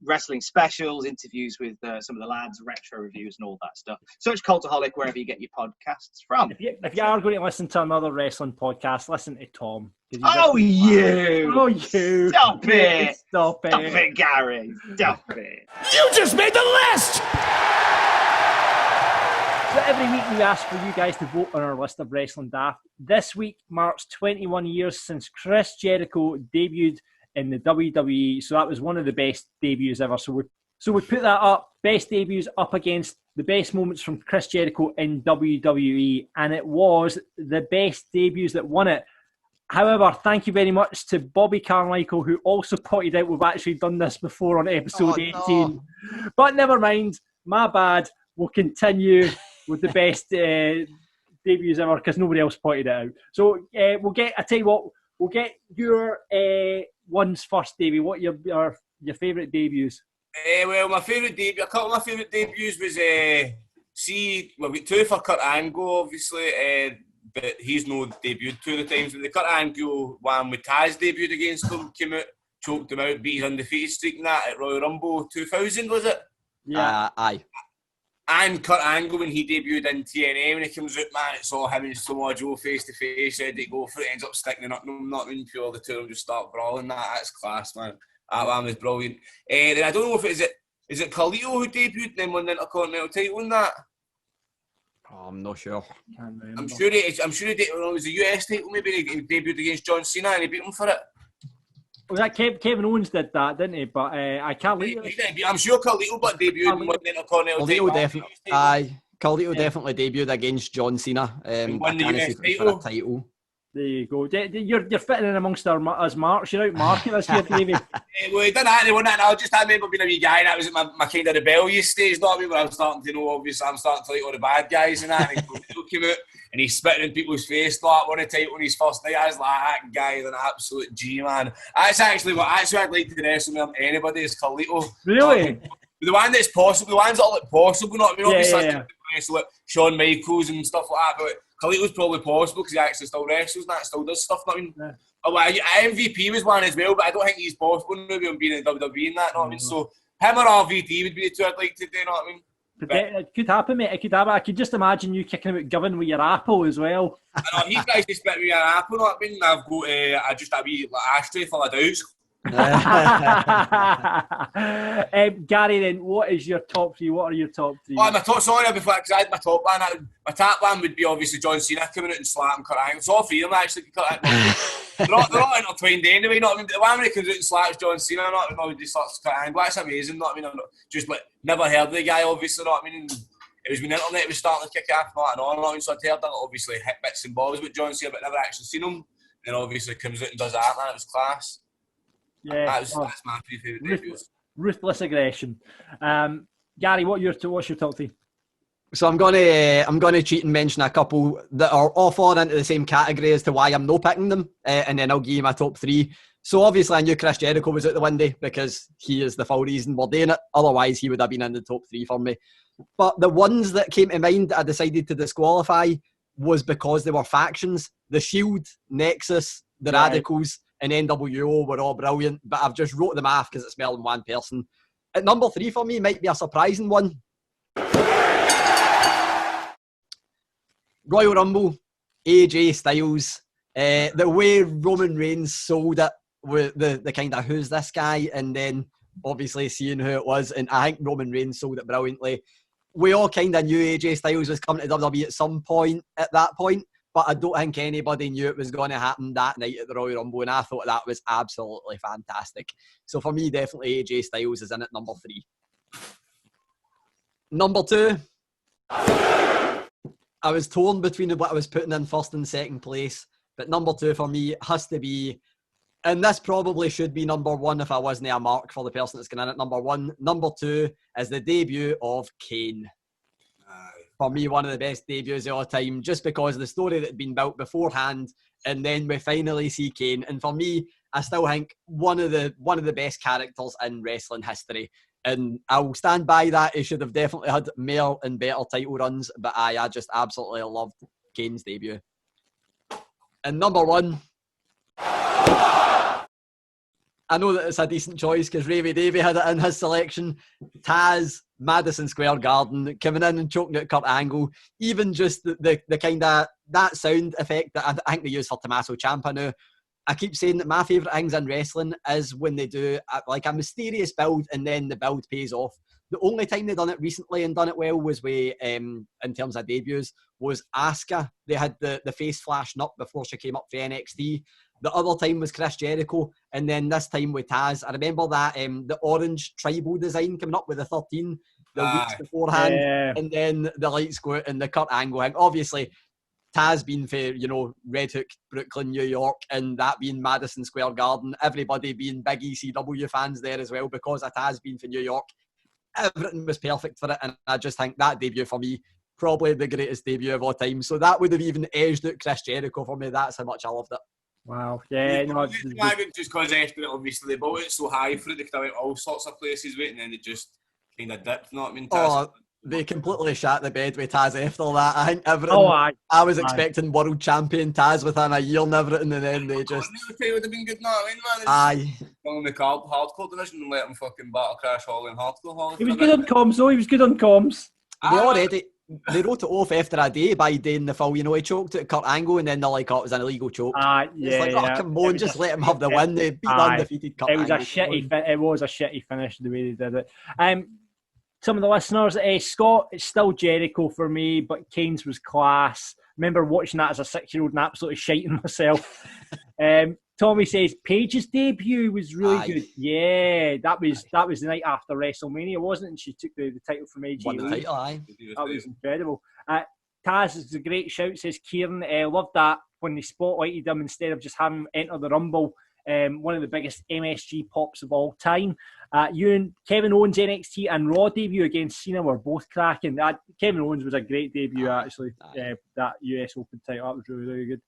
wrestling specials, interviews with some of the lads, retro reviews and all that stuff. Search Cultaholic wherever you get your podcasts from. If you are going to listen to another wrestling podcast, listen to Tom. Oh, you! Stop it! Stop it, Gary! Stop it! You just made the list! So every week we ask for you guys to vote on our list of Wrestling Daft. This week marks 21 years since Chris Jericho debuted in the WWE. So that was one of the best debuts ever. So we put that up, best debuts up against the best moments from Chris Jericho in WWE. And it was the best debuts that won it. However, thank you very much to Bobby Carmichael, who also pointed out we've actually done this before on episode 18. No. But never mind, my bad. We'll continue with the best debuts ever because nobody else pointed it out. So we'll get your ones first, Davie. What are your favourite debuts? Well, my favourite debut, a couple of my favourite debuts was, we've got two for Kurt Angle, obviously, but he's no debuted two of the times. The Kurt Angle one with Taz debuted against him, came out, choked him out, beat his undefeated streak and that at Royal Rumble 2000, was it? Yeah. Aye. And Kurt Angle, when he debuted in TNA, when he comes out, man, it's all him and Samoa Joe face to face, ready to go for it, ends up sticking it up, not in pure, the two of them just start brawling, that's class, man. That one was brilliant. Then I don't know if is it Carlito who debuted and then won the Intercontinental title in that? Oh, I'm not sure. I'm sure he debuted, it was a US title maybe, he debuted against John Cena and he beat him for it. Was that Kevin Owens did that, didn't he? But I can't leave it. I'm sure Carlito but debuted and won the Intercontinental title. Carlito definitely debuted against John Cena. Won the US title. There you go. You're fitting in amongst us marks. You're out marking us here, Davie. Well, he done that. They won that. I remember being a wee guy, and that was at my kind of rebellious stage. Not me, where I'm starting to know. Obviously, I'm starting to like all the bad guys and that. And he came out and he's spitting in people's face. Like won a title on his first night. I was like, that guy is an absolute G man. That's actually what I'd like to wrestle with anybody is Carlito. Really? The one that's possible, the ones that are like possible. Not I mean, obviously, yeah. Like Shawn Michaels and stuff like that, but Carlito's probably possible because he actually still wrestles and that still does stuff. I mean, MVP was one as well, but I don't think he's possible now with him being in WWE and that. Know what I mean? So him or RVD would be the two I'd like to do. Know what I mean? It could happen, mate. It could happen. I could just imagine you kicking about Govan with your apple as well. I know he's guys just spit me an apple. Know what I mean? I've got just a wee ashtray full of douse. Gary, then what is your top three? What are your top three? Oh, before because I had my top one. My top one would be obviously John Cena coming out and slapping Kurt Angle. It's all three of them actually. They're not intertwined anyway. Not I mean, the one when he comes out and slaps John Cena, not he slaps Kurt Angle. That's amazing. Not I mean, I'm just like never heard of the guy. Obviously, not I mean. It was when the internet was starting to kick off, not so I'd heard that obviously hit bits and bobs with John Cena, but never actually seen him. And obviously comes out and does that, man. It was class. Yeah, that's my three favourite debuts. Ruthless aggression. Gary, what's your top three? So I'm gonna cheat and mention a couple that are all falling into the same category as to why I'm not picking them, and then I'll give you my top three. So obviously I knew Chris Jericho was out the one day because he is the full reason we're doing it. Otherwise he would have been in the top three for me. But the ones that came to mind I decided to disqualify was because they were factions. The Shield, Nexus, The Radicals and NWO were all brilliant, but I've just wrote them off because it's more than one person. At number 3 for me might be a surprising one. Royal Rumble, AJ Styles. The way Roman Reigns sold it with the kind of who's this guy, and then obviously seeing who it was, and I think Roman Reigns sold it brilliantly. We all kind of knew AJ Styles was coming to WWE at some point at that point, but I don't think anybody knew it was going to happen that night at the Royal Rumble, and I thought that was absolutely fantastic. So for me, definitely AJ Styles is in at number 3. Number 2, I was torn between what I was putting in first and second place, but number 2 for me has to be, and this probably should be number 1 if I wasn't a mark for the person that's going in at number 1. Number 2 is the debut of Kane. For me, one of the best debuts of all time, just because of the story that had been built beforehand, and then we finally see Kane. And for me, I still think one of the best characters in wrestling history. And I'll stand by that. He should have definitely had more and better title runs, but I just absolutely loved Kane's debut. And number 1, I know that it's a decent choice because Ravie Davie had it in his selection. Taz, Madison Square Garden, coming in and choking out Kurt Angle. Even just the kind of that sound effect that I think they use for Tommaso Ciampa now. I keep saying that my favourite things in wrestling is when they do like a mysterious build and then the build pays off. The only time they done it recently and done it well was with, in terms of debuts, was Asuka. They had the face flashing up before she came up for NXT. The other time was Chris Jericho, and then this time with Taz. I remember that the orange tribal design coming up with the 13 weeks beforehand, and then the lights go out and the Kurt Angle thing. Obviously, Taz being for, Red Hook, Brooklyn, New York, and that being Madison Square Garden, everybody being big ECW fans there as well because of Taz being for New York. Everything was perfect for it, and I just think that debut for me, probably the greatest debut of all time. So that would have even edged out Chris Jericho for me. That's how much I loved it. Wow, yeah. No, just because after it, obviously, they bought it so high for it, they could have went all sorts of places with it, and then it just kind of dipped, you know what I mean? Taz, they completely shat the bed with Taz after that. I think everything. I was expecting world champion Taz within a year and everything, and then they just. It would have been good, no, man. Aye. Go in the hardcore division and let him fucking battle crash Hall and hardcore. He was good on comms, though. He was good on comms. They wrote it off after a day by doing the full, he choked at Kurt Angle, and then they're like, it was an illegal choke. Come on, just let him have the win. They beat the undefeated Kurt Angle. It was a shitty finish the way they did it. Some of the listeners, Scott, it's still Jericho for me, but Kane's was class. Remember watching that as a 6-year-old and absolutely shiting myself. Tommy says Paige's debut was really good. Yeah, that was the night after WrestleMania, wasn't it? And she took the title from AJ Won the Lee. title, aye. That was incredible. Taz is a great shout, says Kieran. Loved that when they spotlighted him instead of just having him enter the Rumble. One of the biggest MSG pops of all time. Kevin Owens' NXT and Raw debut against Cena were both cracking. Kevin Owens was a great debut, actually. That US Open title, that was really, really good.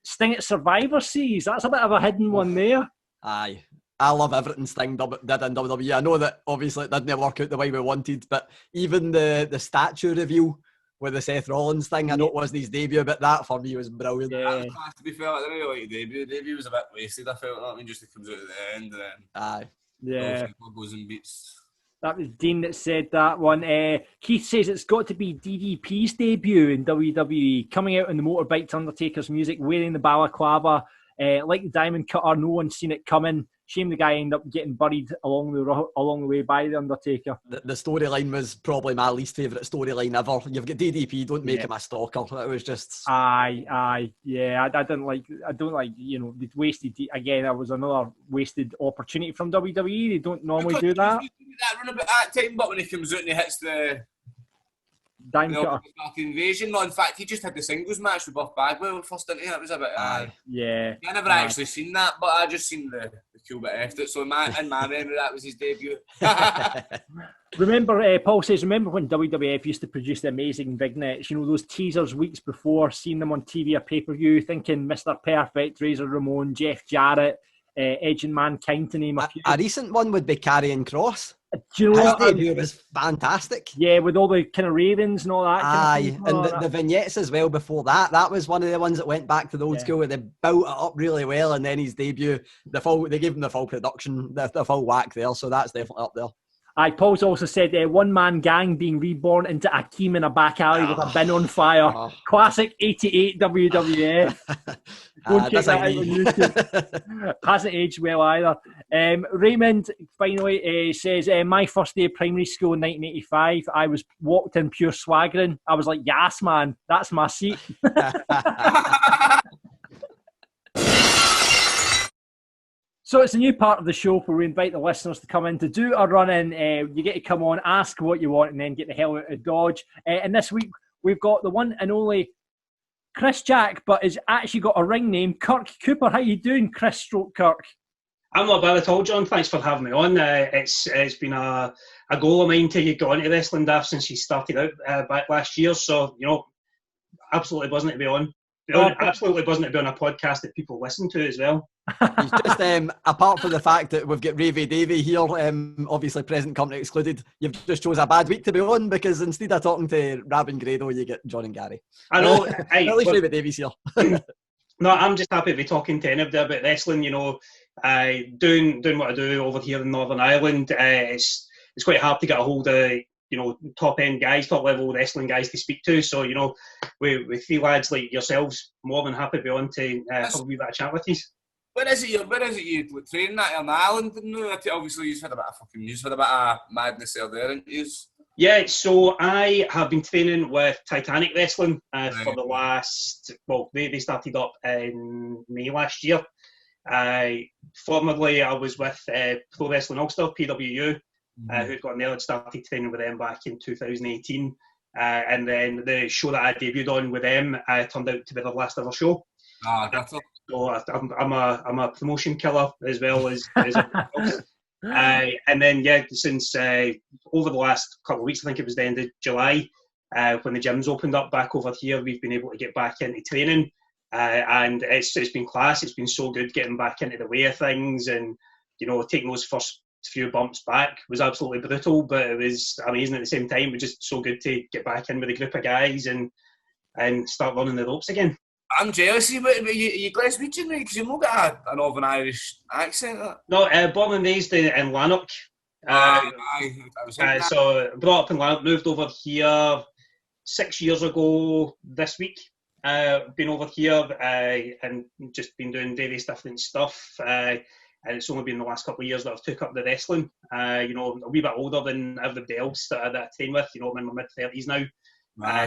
Sting at Survivor Series, that's a bit of a hidden one there. Aye. I love everything Sting did in WWE. I know that obviously it didn't work out the way we wanted, but even the statue reveal with the Seth Rollins thing, I know it wasn't his debut, but that for me was brilliant. Yeah. To be fair, I didn't really like the debut. The debut was a bit wasted, I felt. Just it comes out at the end and then. Aye. Yeah. Goes and beats. That was Dean that said that one. Keith says it's got to be DDP's debut in WWE, coming out in the motorbike to Undertaker's music, wearing the balaclava, like the Diamond Cutter. No one's seen it coming. Shame the guy ended up getting buried along the way by the Undertaker. The storyline was probably my least favourite storyline ever. You've got DDP, don't make him a stalker. It was just yeah. I don't like they'd wasted again. That was another wasted opportunity from WWE. They don't normally do that. That run about that time, but when he comes out and he hits the invasion. No, in fact, he just had the singles match with Buff Bagwell first, didn't he? That was a bit. Yeah. I never actually seen that, but I just seen the cool bit after it. So in my memory, that was his debut. Remember, Paul says, remember when WWF used to produce the amazing vignettes? Those teasers weeks before, seeing them on TV or pay-per-view, thinking Mr. Perfect, Razor Ramon, Jeff Jarrett, Edge and Mankind to name a few. A recent one would be Karrion Kross. Do you know His what? debut was fantastic. Yeah, with all the kind of ravens and all that. Aye, and the vignettes as well before that. That was one of the ones that went back to the old school where they built it up really well, and then his debut, they gave him the full production, the full whack there, so that's definitely up there. Paul's also said one-man gang being reborn into Akeem in a back alley with a bin on fire. Classic 88 WWF. Go and check that out on YouTube. Hasn't aged well either. Raymond finally says, my first day of primary school in 1985, I was walked in pure swaggering. I was like, yes, man, that's my seat. So it's a new part of the show where we invite the listeners to come in to do a run-in. You get to come on, ask what you want, and then get the hell out of Dodge. And this week, we've got the one and only Chris Jack, but has actually got a ring name, Kirk Cooper. How you doing, Chris stroke Kirk? I'm not bad at all, John. Thanks for having me on. It's been a goal of mine to get on to Wrestling Daft since he started out back last year. So, absolutely buzzing to be on. Absolutely buzzing to be on a podcast that people listen to as well. He's just apart from the fact that we've got Ravie Davie here, obviously present company excluded, you've just chose a bad week to be on, because instead of talking to Rab and Grado, you get John and Gary. I know. At least Ravie Davie's here. No, I'm just happy to be talking to anybody about wrestling. Doing what I do over here in Northern Ireland. It's quite hard to get a hold of top end guys, top level wrestling guys to speak to. So with three lads like yourselves, more than happy to be on to have a wee bit of chat with you. Where is it you training at in Ireland? Obviously, you've had a bit of madness there, haven't you? Yeah, so I have been training with Titanic Wrestling for the last, they started up in May last year. Formerly, I was with Pro Wrestling Ulster, PWU, who'd got there and started training with them back in 2018. And then the show that I debuted on with them turned out to be the last ever show. That's it. So I'm a promotion killer as well as everything else. And then since over the last couple of weeks, I think it was the end of July, when the gyms opened up back over here, we've been able to get back into training, and it's been class. It's been so good getting back into the way of things, and taking those first few bumps back was absolutely brutal, but it was amazing at the same time. It was just so good to get back in with a group of guys and start learning the ropes again. I'm jealous of you, but you Glaswegian, right? Because you've not got a Northern Irish accent. No, born and raised in Lanark. So brought up in Lanark, moved over here 6 years ago this week. Been over here and just been doing various different stuff. And it's only been the last couple of years that I've took up the wrestling. A wee bit older than everybody else that I train with. I'm in my mid-30s now.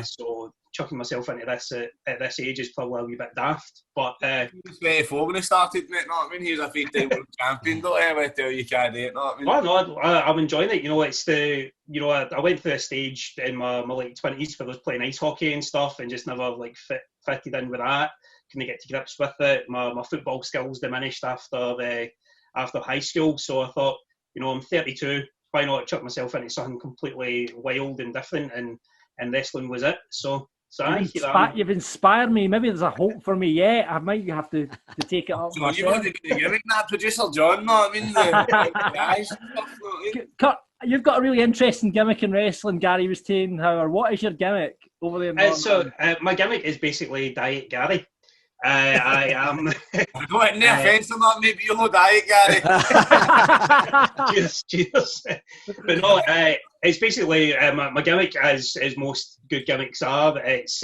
So chucking myself into this at this age is probably a wee bit daft, but he was 24 when he started, mate. Know what I mean? He was a 3-time world champion. Don't ever tell you can't do it. Know what I mean? Well, no, I'm enjoying it. It's the I went through a stage in my late 20s where I was playing ice hockey and stuff, and just never fitted in with that. Couldn't get to grips with it. My football skills diminished after high school, so I thought, I'm 32. Why not chuck myself into something completely wild and different? And wrestling was it. So you've inspired me. Maybe there's a hope for me yet. I might have to take it up so myself. You want to be the gimmick, that producer John, know what I mean? The guys stuff, Kurt, you've got a really interesting gimmick in wrestling, Gary was saying. However, what is your gimmick over there? My gimmick is basically Diet Gary. I am. I don't have any offence on that, maybe you're no Diet Gary. Cheers. But no, it's basically my gimmick, as most good gimmicks are. It's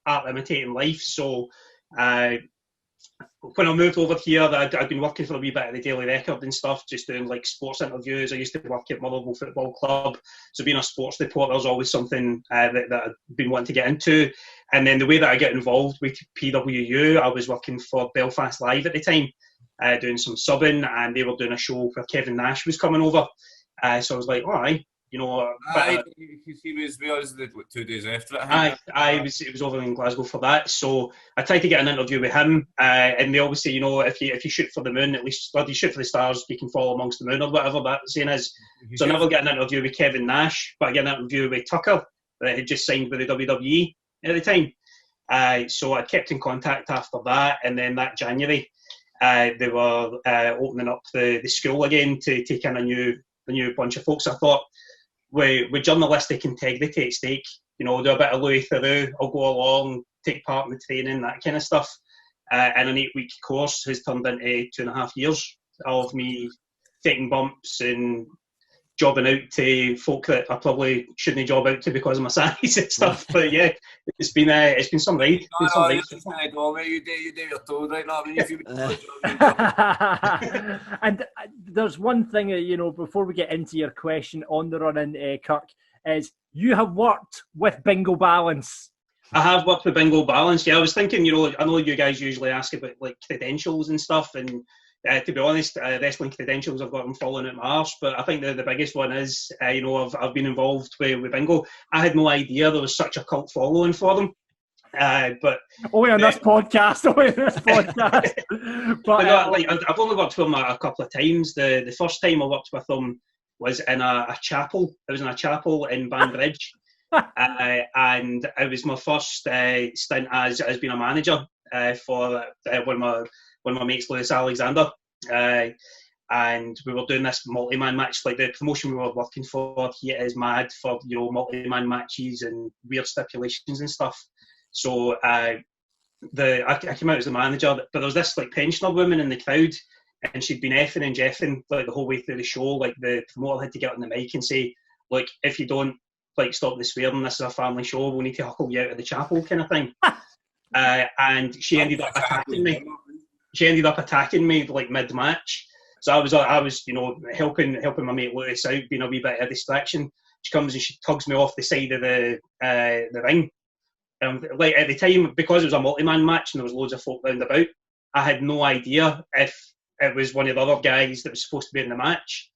art imitating life. So when I moved over here, I'd been working for a wee bit of the Daily Record and stuff, just doing like sports interviews. I used to work at Motherwell Football Club, so being a sports reporter is always something that I've been wanting to get into. And then the way that I get involved with PWU, I was working for Belfast Live at the time, doing some subbing, and they were doing a show where Kevin Nash was coming over. So I was like, all right. He was 2 days after it. It was over in Glasgow for that. So I tried to get an interview with him, and they always say, if you shoot for the moon, at least, or you shoot for the stars, you can fall amongst the moon, or whatever that saying is. So I never get an interview with Kevin Nash, but I get an interview with Tucker, that had just signed with the WWE at the time. So I kept in contact after that, and then that January, they were opening up the school again to take in a new new bunch of folks. I thought, with journalistic integrity at stake, do a bit of Louis Theroux, I'll go along, take part in the training, that kind of stuff. And an 8-week course has turned into 2.5 years of me taking bumps and jobbing out to folk that I probably shouldn't job out to because of my size and stuff. But yeah, it's been some ride. You do your toe right now. I mean, if you and there's one thing, before we get into your question on the run-in, Kirk, is you have worked with Bingo Balance. I have worked with Bingo Balance. Yeah, I was thinking, I know you guys usually ask about like credentials and stuff, and to be honest, wrestling credentials, I've got them falling at my arse. But I think the biggest one is, I've been involved with Bingo. I had no idea there was such a cult following for them. But only on this podcast. But I've only worked with them a couple of times. The first time I worked with them was in a chapel. It was in a chapel in Banbridge. And it was my first stint as being a manager for one of my mates, Lewis Alexander, and we were doing this multi-man match. Like the promotion we were working for here is mad for multi-man matches and weird stipulations and stuff. So I came out as the manager, but there was this like pensioner woman in the crowd, and she'd been effing and jeffing like the whole way through the show. Like the promoter had to get on the mic and say, "Look, if you don't stop the swearing, this is a family show, we'll need to huckle you out of the chapel," kind of thing. And she ended up attacking me. She ended up attacking me like mid-match. So I was helping my mate Lewis out, being a wee bit of a distraction. She comes and she tugs me off the side of the ring. Like at the time, because it was a multi-man match and there was loads of folk round about, I had no idea if it was one of the other guys that was supposed to be in the match.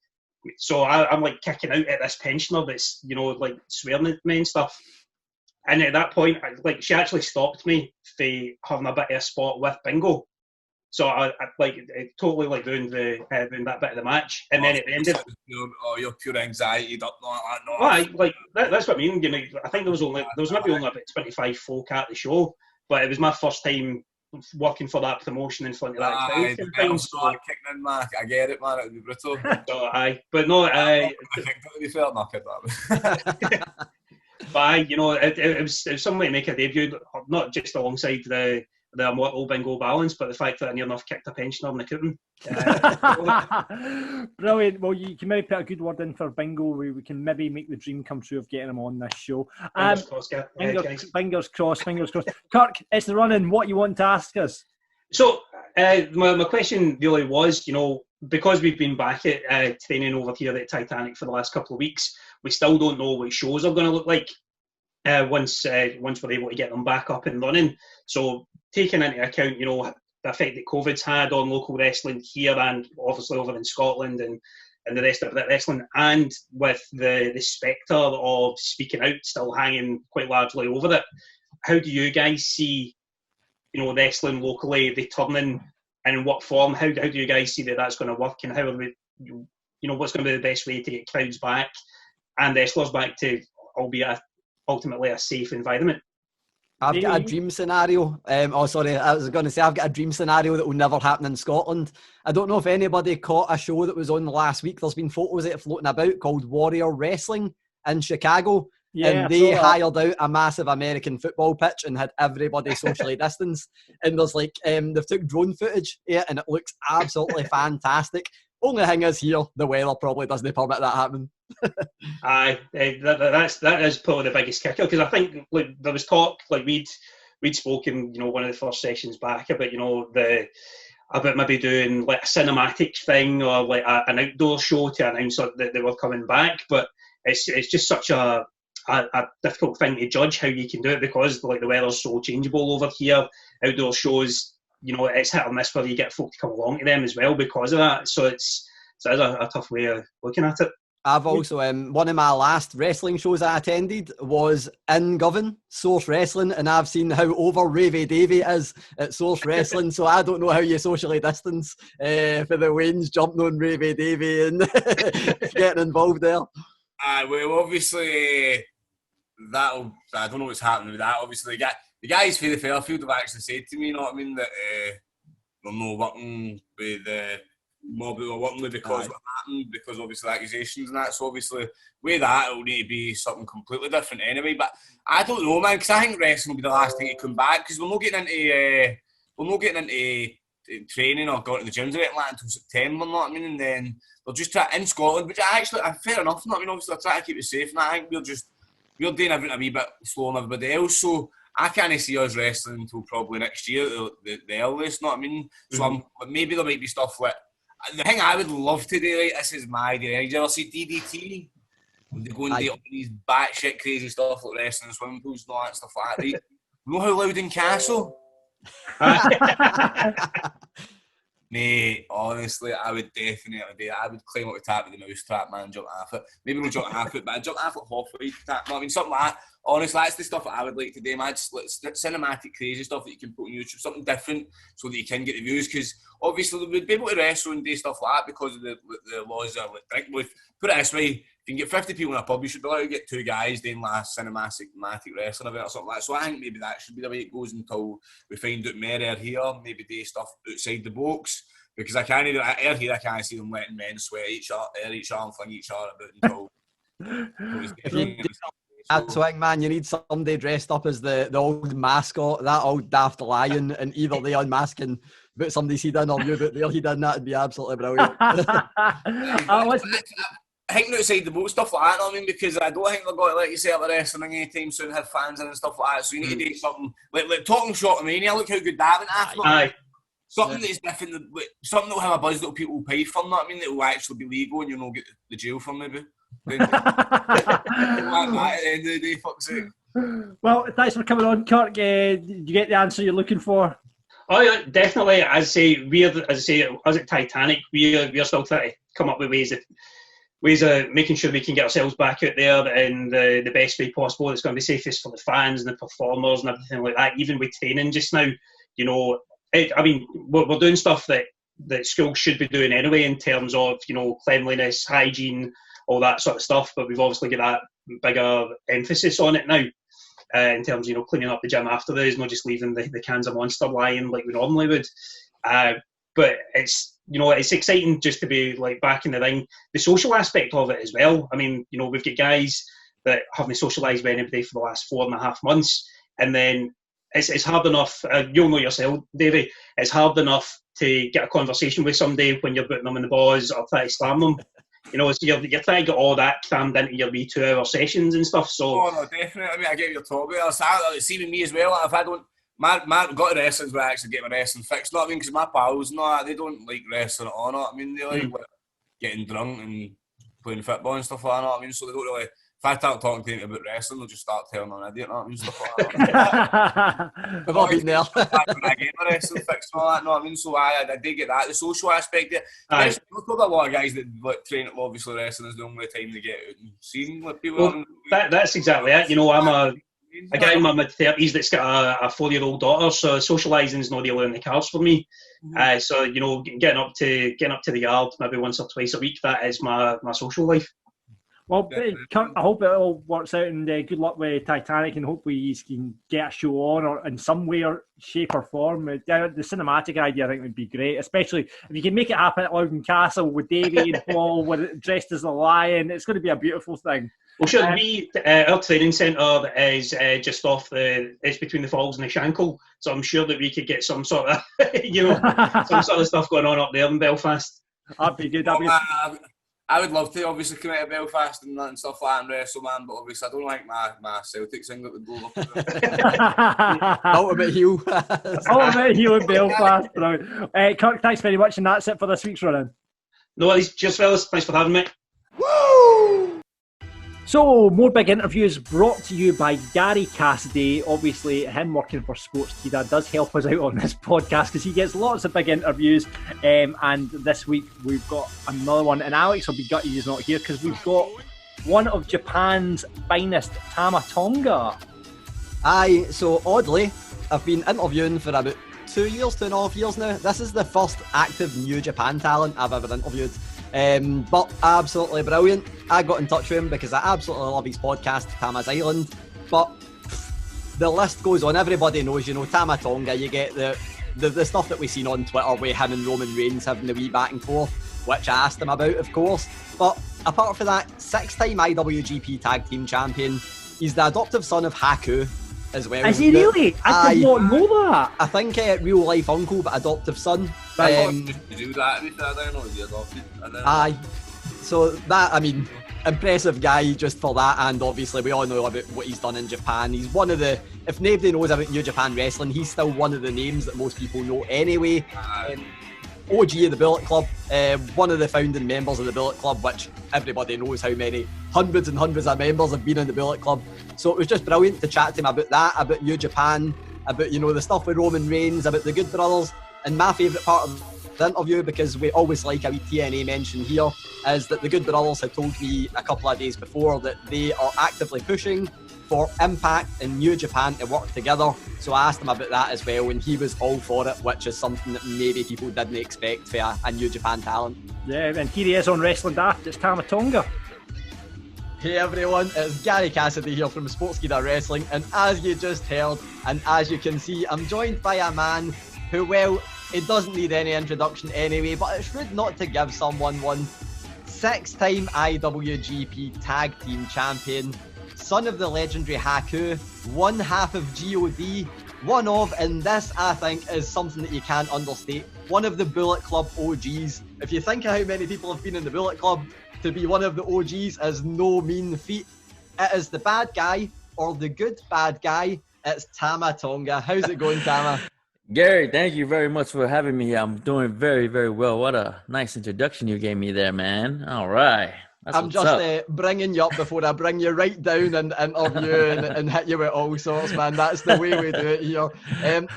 So I'm like kicking out at this pensioner that's like swearing at me and stuff. And at that point, she actually stopped me for having a bit of a spot with Bingo. So I totally ruined that bit of the match. And then it ended. You're pure anxiety up that's what I mean. I think there was maybe only about 25 folk at the show, but it was my first time working for that promotion in front of that crowd. Kicking in, Mark. I get it, man. It would be brutal. So but no, to be fair, not kid that. But it was some way to make a debut, not just alongside the immortal Bingo Balance, but the fact that I near enough kicked a pensioner in the cooking. Brilliant. Well, you can maybe put a good word in for Bingo. We can maybe make the dream come true of getting him on this show. Fingers crossed. Kirk, it's the run-in. What you want to ask us? So my question really was, because we've been back at training over here at Titanic for the last couple of weeks, we still don't know what shows are going to look like once we're able to get them back up and running. So taking into account, the effect that COVID's had on local wrestling here and obviously over in Scotland and the rest of that wrestling, and with the spectre of speaking out still hanging quite largely over it, how do you guys see, wrestling locally returning, and in what form? How do you guys see that's going to work, and how are we, what's going to be the best way to get crowds back and wrestlers back to, albeit ultimately a safe environment? I've got a dream scenario. I was going to say I've got a dream scenario that will never happen in Scotland. I don't know if anybody caught a show that was on last week. There's been photos of it floating about called Warrior Wrestling in Chicago. Yeah, and they hired out a massive American football pitch and had everybody socially distanced. And there's they've took drone footage, and it looks absolutely fantastic. Only thing is here, the weather probably doesn't permit that happening. Aye, that is probably the biggest kicker, because I think there was talk, we'd spoken, one of the first sessions back about, about maybe doing a cinematic thing or an outdoor show to announce that they were coming back, but it's just such a difficult thing to judge how you can do it, because the weather's so changeable over here. Outdoor shows, it's hit or miss whether you get folk to come along to them as well because of that. So it's a tough way of looking at it. I've also, one of my last wrestling shows I attended was in Govan, Source Wrestling, and I've seen how over Ravie Davie is at Source Wrestling, so I don't know how you socially distance for the Waynes jumping on Ravie Davie and getting involved there. Well, obviously, I don't know what's happening with that. Obviously, the guys for the Fairfield have actually said to me, that they're not working with mob we were working with because what happened, because obviously accusations and that. So obviously with that it'll need to be something completely different anyway. But I don't know, man, because I think wrestling will be the last thing to come back, because we're not getting into training or going to the gyms or anything like that until September, you know what I mean? And then they'll just try in Scotland, which actually fair enough, you know what I mean? Obviously they're trying to keep it safe, and I think we're doing everything a wee bit slower than everybody else. So I can't see us wrestling until probably next year, the earliest, you know what I mean? So maybe there might be stuff like, the thing I would love to do, right, this is my idea. Did you ever see DDT? They go and do all these batshit crazy stuff like wrestling, swimming pools and all that stuff like that, right? You know how Loudon Castle? Mate, honestly, I would definitely do it. I would climb up the top of the mouse trap, man, jump off it. Maybe not jump off it, but I'd jump off it halfway. You know what I mean? Something like that. Honestly, that's the stuff that I would like to do, man. Just like cinematic, crazy stuff that you can put on YouTube, something different so that you can get the views. Because obviously, we'd be able to wrestle and do stuff like that because of the laws of like drink. Put it this way, if you can get 50 people in a pub, you should be allowed to get 2 guys doing last cinematic wrestling event or something like that. So I think maybe that should be the way it goes until we find out more out here. Maybe do stuff outside the box. Because I can't see them letting men sweat each other and fling each other about until. That's why, man, you need somebody dressed up as the old mascot, that old daft lion, and either they unmask and put somebody's head in or you put their head in. That'd be absolutely brilliant. I think outside the boat, stuff like that, you know what I mean? Because I don't think they're going to let you set up a wrestling anytime soon, have fans in and stuff like that. So you need to do something like talking Shotmania. Look how good that went. Aye. Something that's different, something that'll have a buzz that people will pay for, you know what I mean? That will actually be legal and you'll not get the jail for maybe. Like that at the end of the day, fuck's sake. Well, thanks for coming on, Kirk. Did you get the answer you're looking for? Oh yeah, definitely. As at Titanic, we're still trying to come up with ways of making sure we can get ourselves back out there in the best way possible. It's going to be safest for the fans and the performers and everything like that. Even with training just now, you know, we're doing stuff that schools should be doing anyway in terms of, you know, cleanliness, hygiene, all that sort of stuff. But we've obviously got that bigger emphasis on it now. In terms of, you know, cleaning up the gym after those, not just leaving the cans of Monster lying like we normally would. But it's, you know, it's exciting just to be like back in the ring. The social aspect of it as well. I mean, you know, we've got guys that haven't socialised with anybody for the last 4.5 months, and then it's hard enough. You'll know yourself, Davie. It's hard enough to get a conversation with somebody when you're putting them in the balls or trying to slam them. You know, so you're trying to get all that crammed into your wee 2-hour sessions and stuff. So, oh no, definitely. I mean, I get what you're talking about. See with me as well. If I don't, my go to wrestling's where I actually get my wrestling fixed. Not I mean, because my pals, they don't like wrestling at all. Not I mean, they like getting drunk and playing football and stuff like that. Know what I mean, so they don't really. If I start talking to them about wrestling, they'll just start telling them an idiot, know what I mean, stuff like that. We've all been there. I get my wrestling fixed and all that, know what I mean? So I did get that. The social aspect of it. There's probably a lot of guys that like, train at obviously wrestling is the only time they get out and see what people are. That's exactly it. You know, I'm a guy in my mid-30s that's got a 4-year-old daughter, so socialising is not really on the cards for me. So, you know, getting up to the yard maybe once or twice a week, that is my social life. Well, Kurt, I hope it all works out, and good luck with Titanic, and hopefully you can get a show on or in some way or shape or form. The cinematic idea I think would be great, especially if you can make it happen at Loudon Castle with Davie and Paul dressed as a lion. It's going to be a beautiful thing. Well, sure, our training centre is just off it's between the Falls and the Shankill, so I'm sure that we could get some sort of, some sort of stuff going on up there in Belfast. That'd be good. I would love to obviously come out of Belfast and stuff like that and wrestle, man, but obviously I don't like my Celtic singlet would go up. Ultimate heel. Ultimate heel in Belfast, bro. Kirk, thanks very much, and that's it for this week's run-in. No worries. Cheers, fellas. Thanks for having me. Woo! So, more big interviews brought to you by Gary Cassidy. Obviously, him working for Sportskeeda does help us out on this podcast because he gets lots of big interviews. And this week, we've got another one. And Alex will be gutted he's not here because we've got one of Japan's finest, Tama Tonga. Aye, so oddly, I've been interviewing for about 2.5 years now. This is the first active New Japan talent I've ever interviewed. But absolutely brilliant. I got in touch with him because I absolutely love his podcast, Tama's Island. But the list goes on. Everybody knows, Tama Tonga. You get the the stuff that we seen on Twitter with him and Roman Reigns having the wee back and forth, which I asked him about, of course. But apart from that, 6-time IWGP Tag Team Champion. He's the adoptive son of Haku as well. Is he really? I did not know that. I think real life uncle, but adoptive son. Aye. So that, I mean, impressive guy just for that, and obviously we all know about what he's done in Japan. He's one of the, if nobody knows about New Japan Wrestling, he's still one of the names that most people know anyway. OG of the Bullet Club, one of the founding members of the Bullet Club, which everybody knows how many hundreds and hundreds of members have been in the Bullet Club. So it was just brilliant to chat to him about that, about New Japan, about, you know, the stuff with Roman Reigns, about the Good Brothers. And my favourite part of the interview, because we always like a wee TNA mention here, is that the Good Brothers had told me a couple of days before that they are actively pushing for Impact and New Japan to work together. So I asked him about that as well, and he was all for it, which is something that maybe people didn't expect for a New Japan talent. Yeah, and here he is on Wrestling Daft. It's Tama Tonga. Hey everyone, it's Gary Cassidy here from Sportskeeda Wrestling, and as you just heard, and as you can see, I'm joined by a man who, well, he doesn't need any introduction anyway, but it's rude not to give someone one. 6-time IWGP Tag Team Champion, son of the legendary Haku, one half of GOD, one of, and this I think is something that you can't understate, one of the Bullet Club OGs. If you think of how many people have been in the Bullet Club, to be one of the OGs is no mean feat. It is the bad guy, or the good bad guy. It's Tama Tonga. How's it going, Tama? Gary, thank you very much for having me here. I'm doing very, very well. What a nice introduction you gave me there, man. All right. I'm just bringing you up before I bring you right down and interview and hit you with all sorts, man. That's the way we do it here.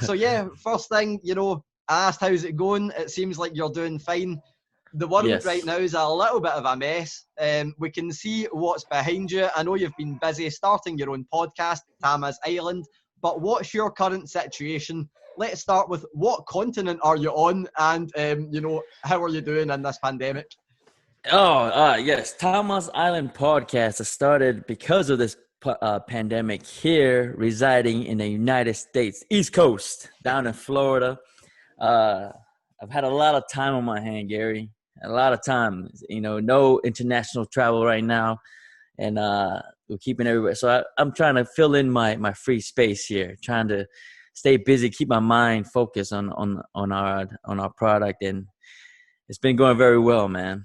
So yeah, first thing, you know, I asked how's it going. It seems like you're doing fine. The world right now is a little bit of a mess. We can see what's behind you. I know you've been busy starting your own podcast, Tama's Island, but what's your current situation? Let's start with what continent are you on, and you know, how are you doing in this pandemic? Yes, Tama's Island podcast has started because of this pandemic here, residing in the United States, East Coast, down in Florida. I've had a lot of time on my hand, Gary. A lot of time, you know, no international travel right now, and we're keeping everywhere. So I'm trying to fill in my free space here, trying to stay busy, keep my mind focused on our product, and it's been going very well, man.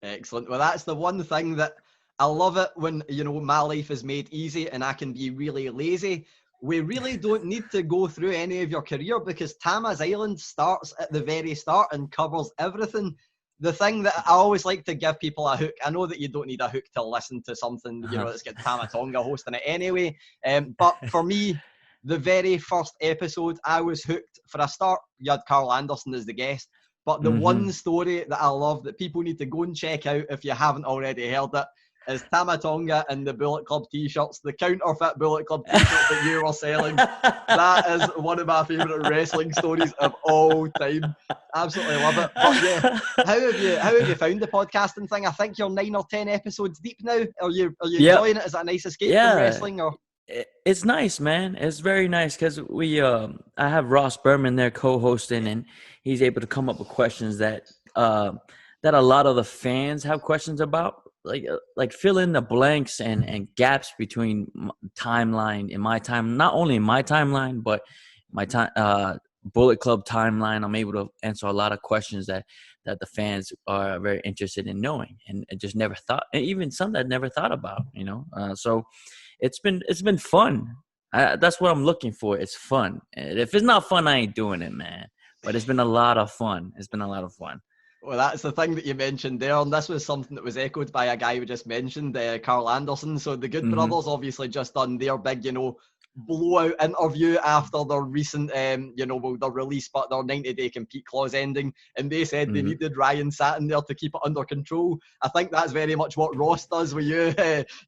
Excellent. Well, that's the one thing that I love it when, you know, my life is made easy and I can be really lazy. We really don't need to go through any of your career because Tama's Island starts at the very start and covers everything. The thing that I always like to give people a hook, I know that you don't need a hook to listen to something, you know, that's got Tama Tonga hosting it anyway. But for me, the very first episode, I was hooked. For a start, you had Carl Anderson as the guest. But the one story that I love that people need to go and check out if you haven't already heard it is Tama Tonga and the Bullet Club t-shirts, the counterfeit Bullet Club t-shirts that you were selling. That is one of my favourite wrestling stories of all time. Absolutely love it. But yeah, how have you found the podcasting thing? I think you're 9 or 10 episodes deep now. Are you enjoying it? Is it a nice escape from wrestling? Or it's nice, man. It's very nice because I have Ross Berman there co-hosting, and he's able to come up with questions that a lot of the fans have questions about, like fill in the blanks and gaps between timeline in my time, not only in my timeline but my time Bullet Club timeline. I'm able to answer a lot of questions that the fans are very interested in knowing, and just never thought, and even some that never thought about, you know. So it's been fun. That's what I'm looking for. It's fun. And if it's not fun, I ain't doing it, man. But it's been a lot of fun. It's been a lot of fun. Well, that's the thing that you mentioned there, and this was something that was echoed by a guy we just mentioned, Carl Anderson. So the Good Brothers obviously just done their big, you know, blowout interview after their recent, you know, well, their release, but their 90-day compete clause ending, and they said they needed Ryan Satin there to keep it under control. I think that's very much what Ross does with you.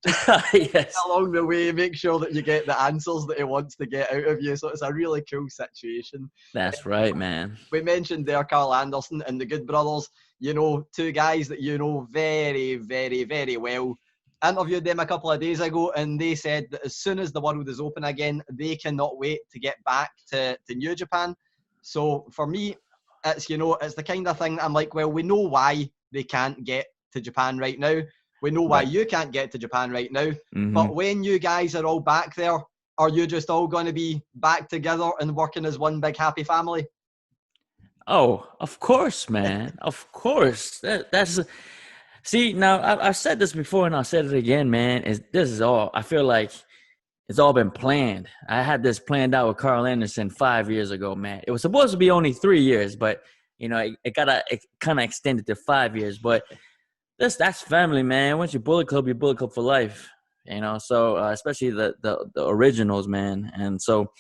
Just along the way, make sure that you get the answers that he wants to get out of you. So it's a really cool situation. That's right, man. We mentioned there Carl Anderson and the Good Brothers, you know, two guys that you know very, very, very well. Interviewed them a couple of days ago, and they said that as soon as the world is open again, they cannot wait to get back to New Japan. So for me, it's, you know, it's the kind of thing I'm like, well, we know why they can't get to Japan right now. We know why you can't get to Japan right now. But when you guys are all back there, are you just all going to be back together and working as one big happy family? Oh, of course, man. Of course. That's see, now I've said this before and I'll say it again, man. This is all, I feel like it's all been planned. I had this planned out with Carl Anderson 5 years ago, man. It was supposed to be only 3 years, but you know, it kind of extended to 5 years. But that's family, man. Once you Bullet Club for life. You know, so especially the originals, man. And so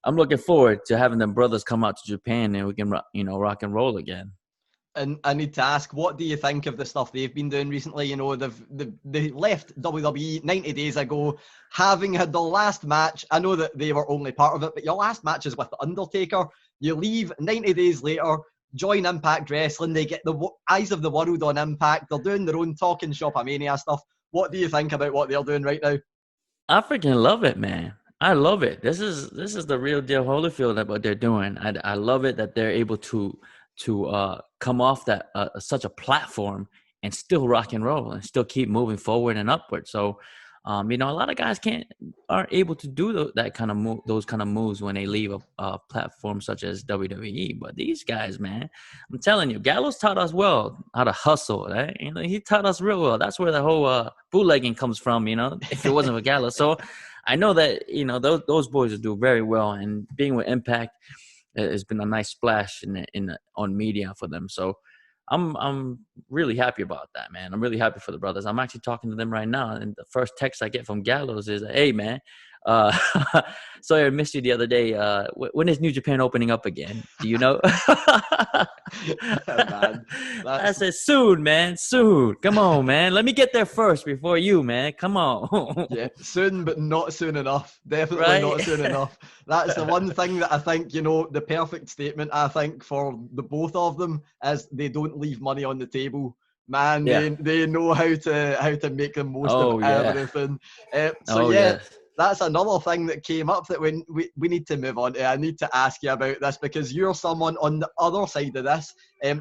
I'm looking forward to having them brothers come out to Japan and we can, you know, rock and roll again. And I need to ask, what do you think of the stuff they've been doing recently? You know, they left WWE 90 days ago, having had the last match. I know that they were only part of it, but your last match is with The Undertaker. You leave 90 days later, join Impact Wrestling. They get the eyes of the world on Impact. They're doing their own Talking Shop-A-Mania stuff. What do you think about what they're doing right now? I freaking love it, man. I love it. This is the real deal Holyfield at what they're doing. I love it that they're able to come off that such a platform and still rock and roll and still keep moving forward and upward. So, you know, a lot of guys aren't able to do that kind of those kind of moves when they leave a platform such as WWE. But these guys, man, I'm telling you, Gallows taught us well how to hustle. Right? You know, he taught us real well. That's where the whole bootlegging comes from. You know, if it wasn't for Gallows, so I know that, you know, those boys will do very well. And being with Impact has been a nice splash on media for them. So I'm really happy about that, man. I'm really happy for the brothers. I'm actually talking to them right now, and the first text I get from Gallows is, "Hey, man, sorry I missed you the other day. When is New Japan opening up again? Do you know?" Man, I said, "Soon, man, soon. Come on, man. Let me get there first before you, man. Come on." Yeah, soon, but not soon enough. Definitely Right? not soon enough. That's the one thing that I think, you know, the perfect statement, I think, for the both of them is they don't leave money on the table. Man, Yeah. they know how to make the most of everything. Yes. That's another thing that came up that we need to move on to. I need to ask you about this because you're someone on the other side of this.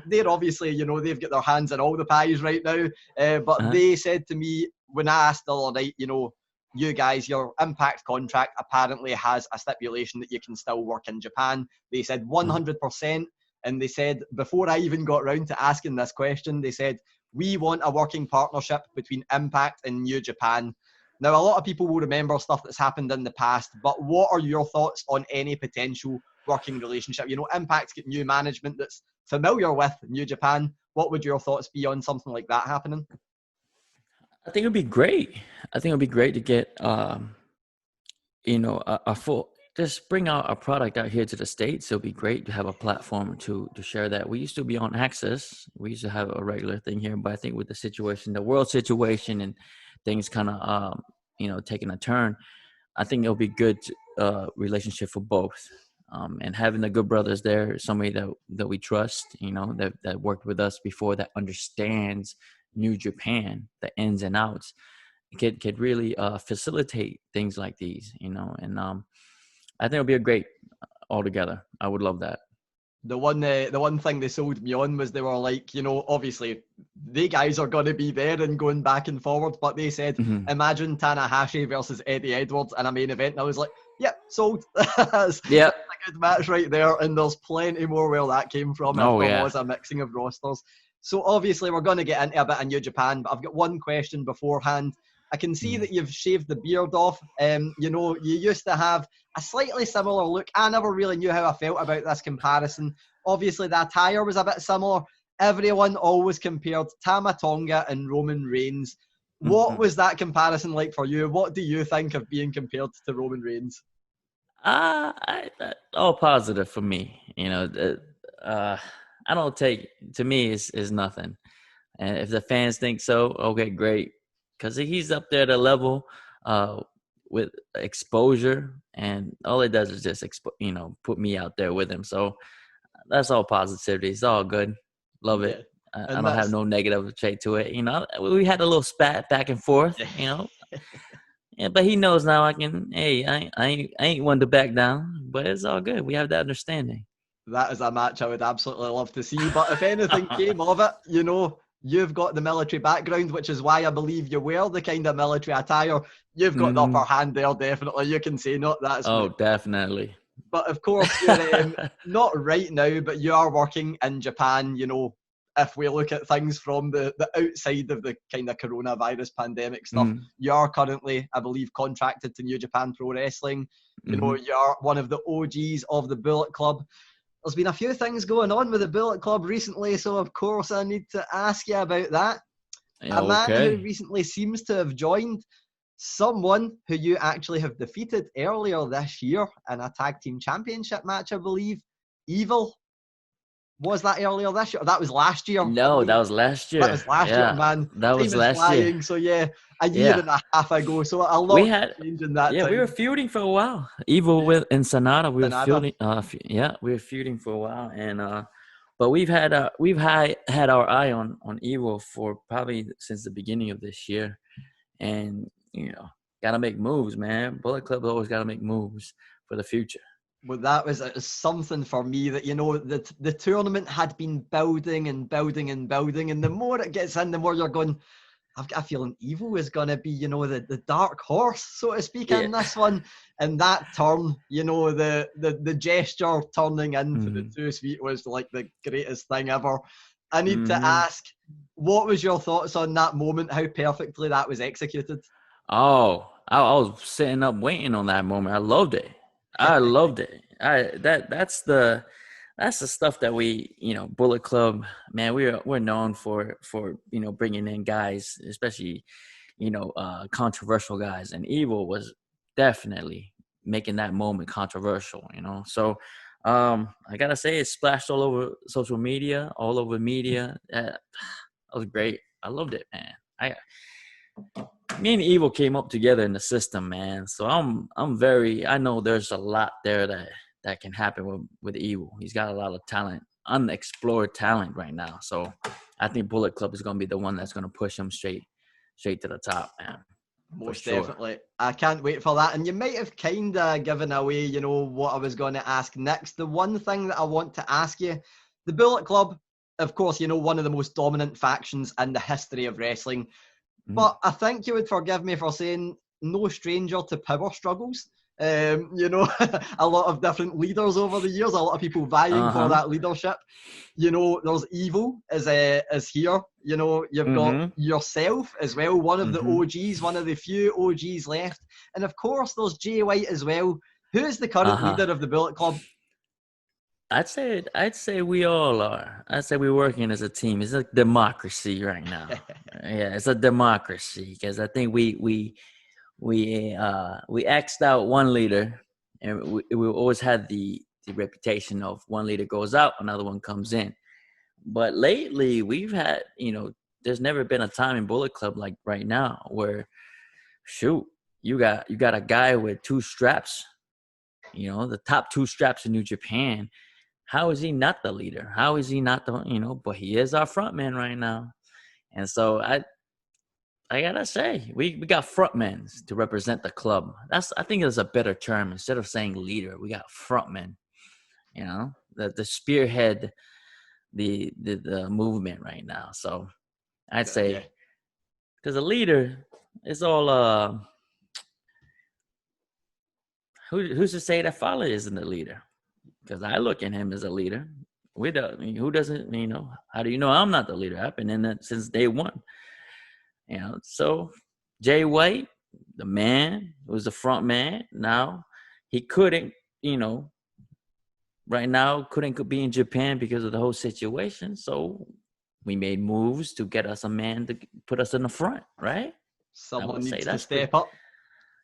They're obviously, you know, they've got their hands in all the pies right now. But they said to me when I asked the other night, you know, you guys, your Impact contract apparently has a stipulation that you can still work in Japan. They said 100%. And they said, before I even got round to asking this question, they said, we want a working partnership between Impact and New Japan. Now, a lot of people will remember stuff that's happened in the past, but what are your thoughts on any potential working relationship? You know, Impact's got new management that's familiar with New Japan. What would your thoughts be on something like that happening? I think it'd be great. I think it'd be great to get, you know, a full, just bring out a product out here to the States. It'll be great to have a platform to share that. We used to be on Access. We used to have a regular thing here, but I think with the situation, the world situation and things kind of, you know, taking a turn, I think it'll be good relationship for both. And having the good brothers there, somebody that we trust, you know, that worked with us before, that understands New Japan, the ins and outs, could really facilitate things like these, you know. And I think it'll be a great altogether. I would love that. The one thing they sold me on was they were like, you know, obviously they guys are going to be there and going back and forward, but they said, imagine Tanahashi versus Eddie Edwards in a main event. And I was like, yep, sold. That's a good match right there. And there's plenty more where that came from. There was a mixing of rosters. So obviously we're going to get into a bit of New Japan, but I've got one question beforehand. I can see that you've shaved the beard off. You know, you used to have a slightly similar look. I never really knew how I felt about this comparison. Obviously, the attire was a bit similar. Everyone always compared Tama Tonga and Roman Reigns. What was that comparison like for you? What do you think of being compared to Roman Reigns? All positive for me. You know, I don't take, to me, is nothing. And if the fans think so, okay, great. Because he's up there at a level with exposure, and all it does is just you know, put me out there with him. So that's all positivity. It's all good. Love it. I don't have no negative trait to it. You know, we had a little spat back and forth. You know, yeah, but he knows now. I can. Hey, I ain't one to back down. But it's all good. We have that understanding. That is a match I would absolutely love to see. But if anything came of it, you know, you've got the military background, which is why I believe you wear the kind of military attire. You've got the upper hand there, definitely. You can say, no, that's... Oh, definitely. But of course, you're not right now, but you are working in Japan, you know, if we look at things from the outside of the kind of coronavirus pandemic stuff. You are currently, I believe, contracted to New Japan Pro Wrestling. You know, you're one of the OGs of the Bullet Club. There's been a few things going on with the Bullet Club recently, so of course I need to ask you about that. A man who recently seems to have joined someone who you actually have defeated earlier this year in a tag team championship match, I believe. Evil. Was that earlier this year? That was last year. No, that was last year. That was last year, man. That was last year. So yeah, a year and a half ago. So a lot changing that time. We were feuding for a while. Evil and Sonata, we were feuding. We were feuding for a while, and but we've had our eye on Evil for probably since the beginning of this year, and you know, gotta make moves, man. Bullet Club always gotta make moves for the future. Well, that was something for me that, you know, the tournament had been building and building and building, and the more it gets in, the more you're going, I've got a feeling Evil is going to be, you know, the dark horse, so to speak, in this one. And that turn, you know, the gesture turning into the Too Sweet was like the greatest thing ever. I need to ask, what was your thoughts on that moment, how perfectly that was executed? Oh, I was sitting up waiting on that moment. I loved it. I loved it. That's the stuff that we, you know, Bullet Club, man, we're known for, you know, bringing in guys, especially, you know, controversial guys, and Evil was definitely making that moment controversial, you know. So I gotta say, it splashed all over social media, all over media. That was great. I loved it, man. Me and Evil came up together in the system, man. So I know there's a lot there that can happen with Evil. He's got a lot of talent, unexplored talent right now. So I think Bullet Club is going to be the one that's going to push him straight to the top, man. Most definitely. I can't wait for that. And you might have kind of given away, you know, what I was going to ask next. The one thing that I want to ask you, the Bullet Club, of course, you know, one of the most dominant factions in the history of wrestling. But I think you would forgive me for saying no stranger to power struggles. You know, a lot of different leaders over the years, a lot of people vying for that leadership. You know, there's Evil is here. You know, you've got yourself as well, one of the OGs, one of the few OGs left. And of course, there's Jay White as well. Who's the current leader of the Bullet Club? I'd say we all are. I'd say we're working as a team. It's a democracy right now. Yeah, it's a democracy because I think we axed out one leader, and we always had the reputation of one leader goes out, another one comes in. But lately, we've had, you know, there's never been a time in Bullet Club like right now where, shoot, you got a guy with 2 straps, you know, the top 2 straps in New Japan. How is he not the leader? How is he not the, you know, but he is our front man right now. And so I gotta say, we got front men to represent the club. I think it's a better term. Instead of saying leader, we got front men, you know, the spearhead, the movement right now. So I'd say, because a leader is all, who's to say that Fowler isn't a leader? Because I look at him as a leader. Who doesn't, you know, how do you know I'm not the leader? I've been in that since day one. You know, so Jay White, the man, was the front man. Now, he couldn't, you know, right now couldn't be in Japan because of the whole situation. So we made moves to get us a man to put us in the front, right? Someone needs to step up.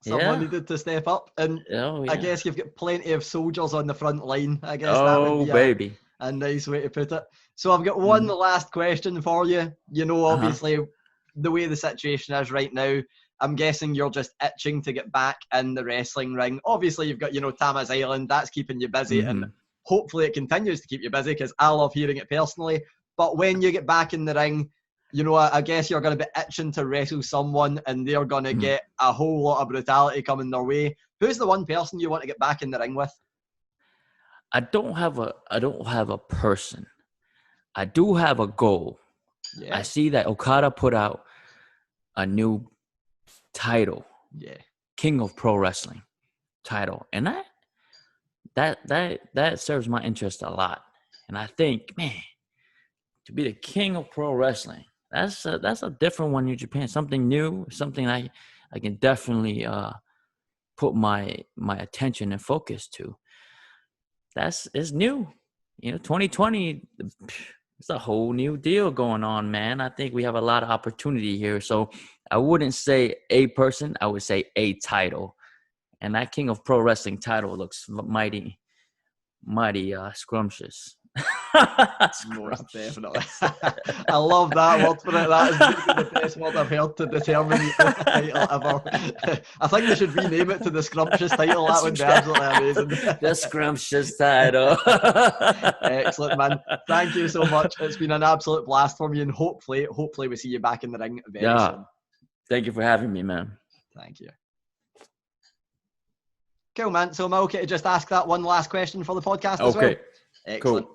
Someone needed to step up, and I guess you've got plenty of soldiers on the front line. I guess that would be a nice way to put it. So I've got one last question for you. You know, obviously, the way the situation is right now, I'm guessing you're just itching to get back in the wrestling ring. Obviously, you've got, you know, Tama's Island. That's keeping you busy, and hopefully it continues to keep you busy because I love hearing it personally. But when you get back in the ring, you know, I guess you're going to be itching to wrestle someone, and they're going to get a whole lot of brutality coming their way. Who's the one person you want to get back in the ring with? I don't have a person. I do have a goal. Yeah. I see that Okada put out a new title. Yeah. King of Pro Wrestling title. And that serves my interest a lot. And I think, man, to be the king of pro wrestling, that's a different one in Japan. Something new, something I can definitely put my attention and focus to. It's new. 2020, it's a whole new deal going on, man. I think we have a lot of opportunity here. So I wouldn't say a person, I would say a title. And that King of Pro Wrestling title looks mighty scrumptious. Most definitely. I love that word for it. That is the best word I've heard to determine the title ever. I think they should rename it to the Scrumptious title. That would be absolutely amazing. The Scrumptious title. Excellent, man. Thank you so much. It's been an absolute blast for me, and hopefully we see you back in the ring very soon. Thank you for having me, man. Thank you. Cool, man. So am I okay to just ask that one last question for the podcast as well? Okay. Excellent. Cool.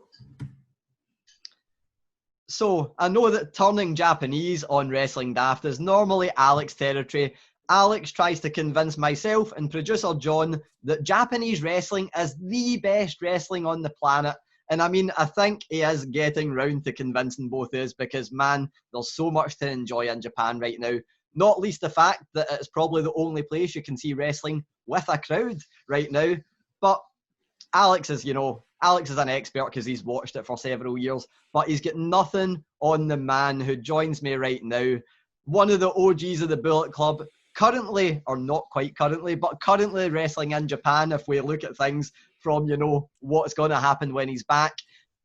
So, I know that turning Japanese on Wrestling Daft is normally Alex's territory. Alex tries to convince myself and producer John that Japanese wrestling is the best wrestling on the planet. And I mean, I think he is getting round to convincing both of us because, man, there's so much to enjoy in Japan right now. Not least the fact that it's probably the only place you can see wrestling with a crowd right now. But Alex is an expert because he's watched it for several years, but he's got nothing on the man who joins me right now. One of the OGs of the Bullet Club, currently, or not quite currently, but currently wrestling in Japan if we look at things from, what's going to happen when he's back.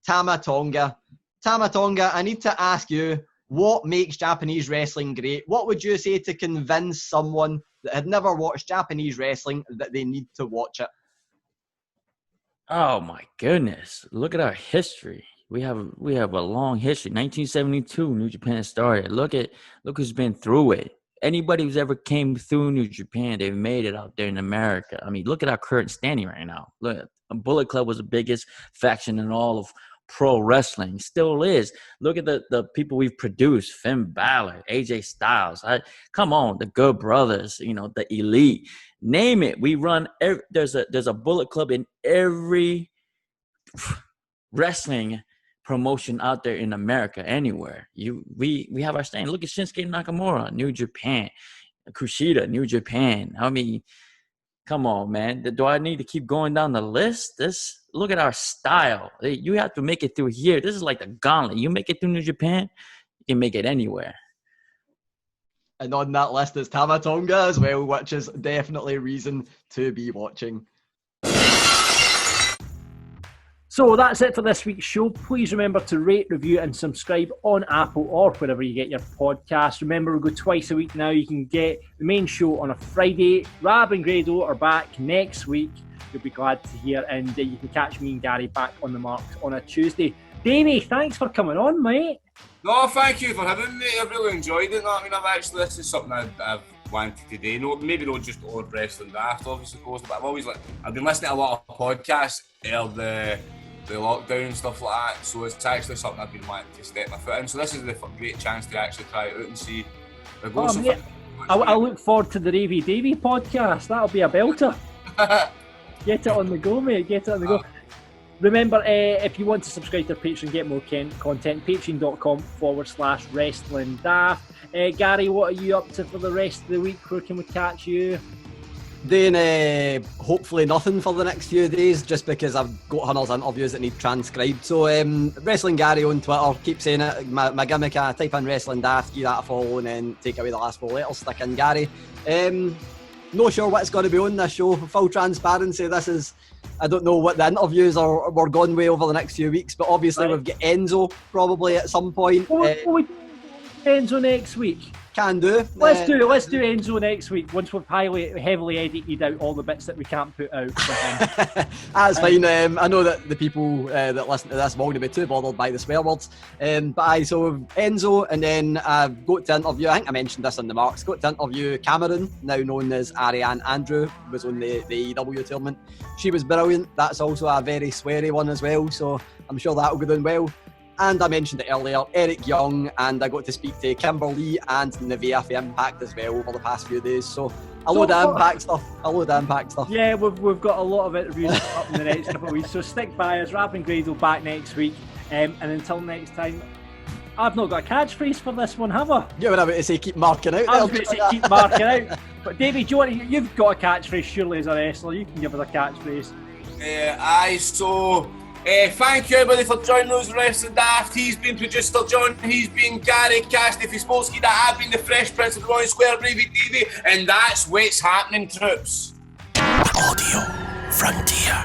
Tama Tonga. Tama Tonga, I need to ask you, what makes Japanese wrestling great? What would you say to convince someone that had never watched Japanese wrestling that they need to watch it? Oh my goodness! Look at our history. We have a long history. 1972, New Japan started. Look who's been through it. Anybody who's ever came through New Japan, they've made it out there in America. I mean, look at our current standing right now. Look, Bullet Club was the biggest faction in all of pro wrestling, still is. Look at the people we've produced: Finn Balor, AJ Styles. Come on, the Good Brothers. The Elite. Name it. We run. There's a Bullet Club in every wrestling promotion out there in America. Anywhere we have our stand. Look at Shinsuke Nakamura, New Japan. Kushida, New Japan. I mean, come on, man. Do I need to keep going down the list? Look at our style. You have to make it through here. This is like the gauntlet. You make it through New Japan, you can make it anywhere. And on that list is Tama Tonga as well, which is definitely reason to be watching. So that's it for this week's show. Please remember to rate, review and subscribe on Apple or wherever you get your podcasts. Remember, we go twice a week now. You can get the main show on a Friday. Rab and Grado are back next week. You'll be glad to hear. And you can catch me and Gary back on the mark on a Tuesday. Davie, thanks for coming on, mate. No, thank you for having me. I've really enjoyed it. I mean, this is something I've wanted to do. No, maybe not just on Wrestling Daft, obviously, but I've been listening to a lot of podcasts of the lockdown and stuff like that, so it's actually something I've been wanting to step my foot in. So this is the great chance to actually try it out and see where it goes. I look forward to the Ravie Davie podcast. That'll be a belter. Get it on the go, mate. Get it on the go. Remember, if you want to subscribe to our Patreon, get more content, patreon.com/Wrestling Daft. Gary, what are you up to for the rest of the week? Where can we catch you? Doing hopefully nothing for the next few days, just because I've got Hunter's interviews that need transcribed. So Wrestling Gary on Twitter, keep saying it. My gimmick, type in Wrestling Daft, give that a follow, and then take away the last 4 letters, stick in Gary. Not sure what's going to be on this show. Full transparency, this is, I don't know what the interviews we're going with over the next few weeks, but obviously we've got Enzo probably at some point. What we do Enzo next week? Can do. Let's do Enzo next week once we've heavily edited out all the bits that we can't put out. That's fine. I know that the people that listen to this won't be too bothered by the swear words. So Enzo, and then I've got to interview, I think I mentioned this in the marks, got to interview Cameron, now known as Ariane Andrew, was on the AEW tournament. She was brilliant. That's also a very sweary one as well, so I'm sure that'll go down well. And I mentioned it earlier, Eric Young, and I got to speak to Kimberly and Nevaeh for Impact as well over the past few days. So a load of Impact stuff. Yeah, we've got a lot of interviews up in the next couple of weeks, so stick by us. Rab and Grado back next week. And until next time, I've not got a catchphrase for this one, have I? Yeah, but I'm about to say keep marking out. I was about to say keep marking out. But Davie, you've got a catchphrase surely as a wrestler. You can give us a catchphrase. Thank you everybody for joining us, Wrestling Daft. He's been Producer John, he's been Gary Cassidy, for Spolsky, that I've been the Fresh Prince of Drumoyne Square, Ravie Davie, and that's what's happening, troops. Audio Frontier.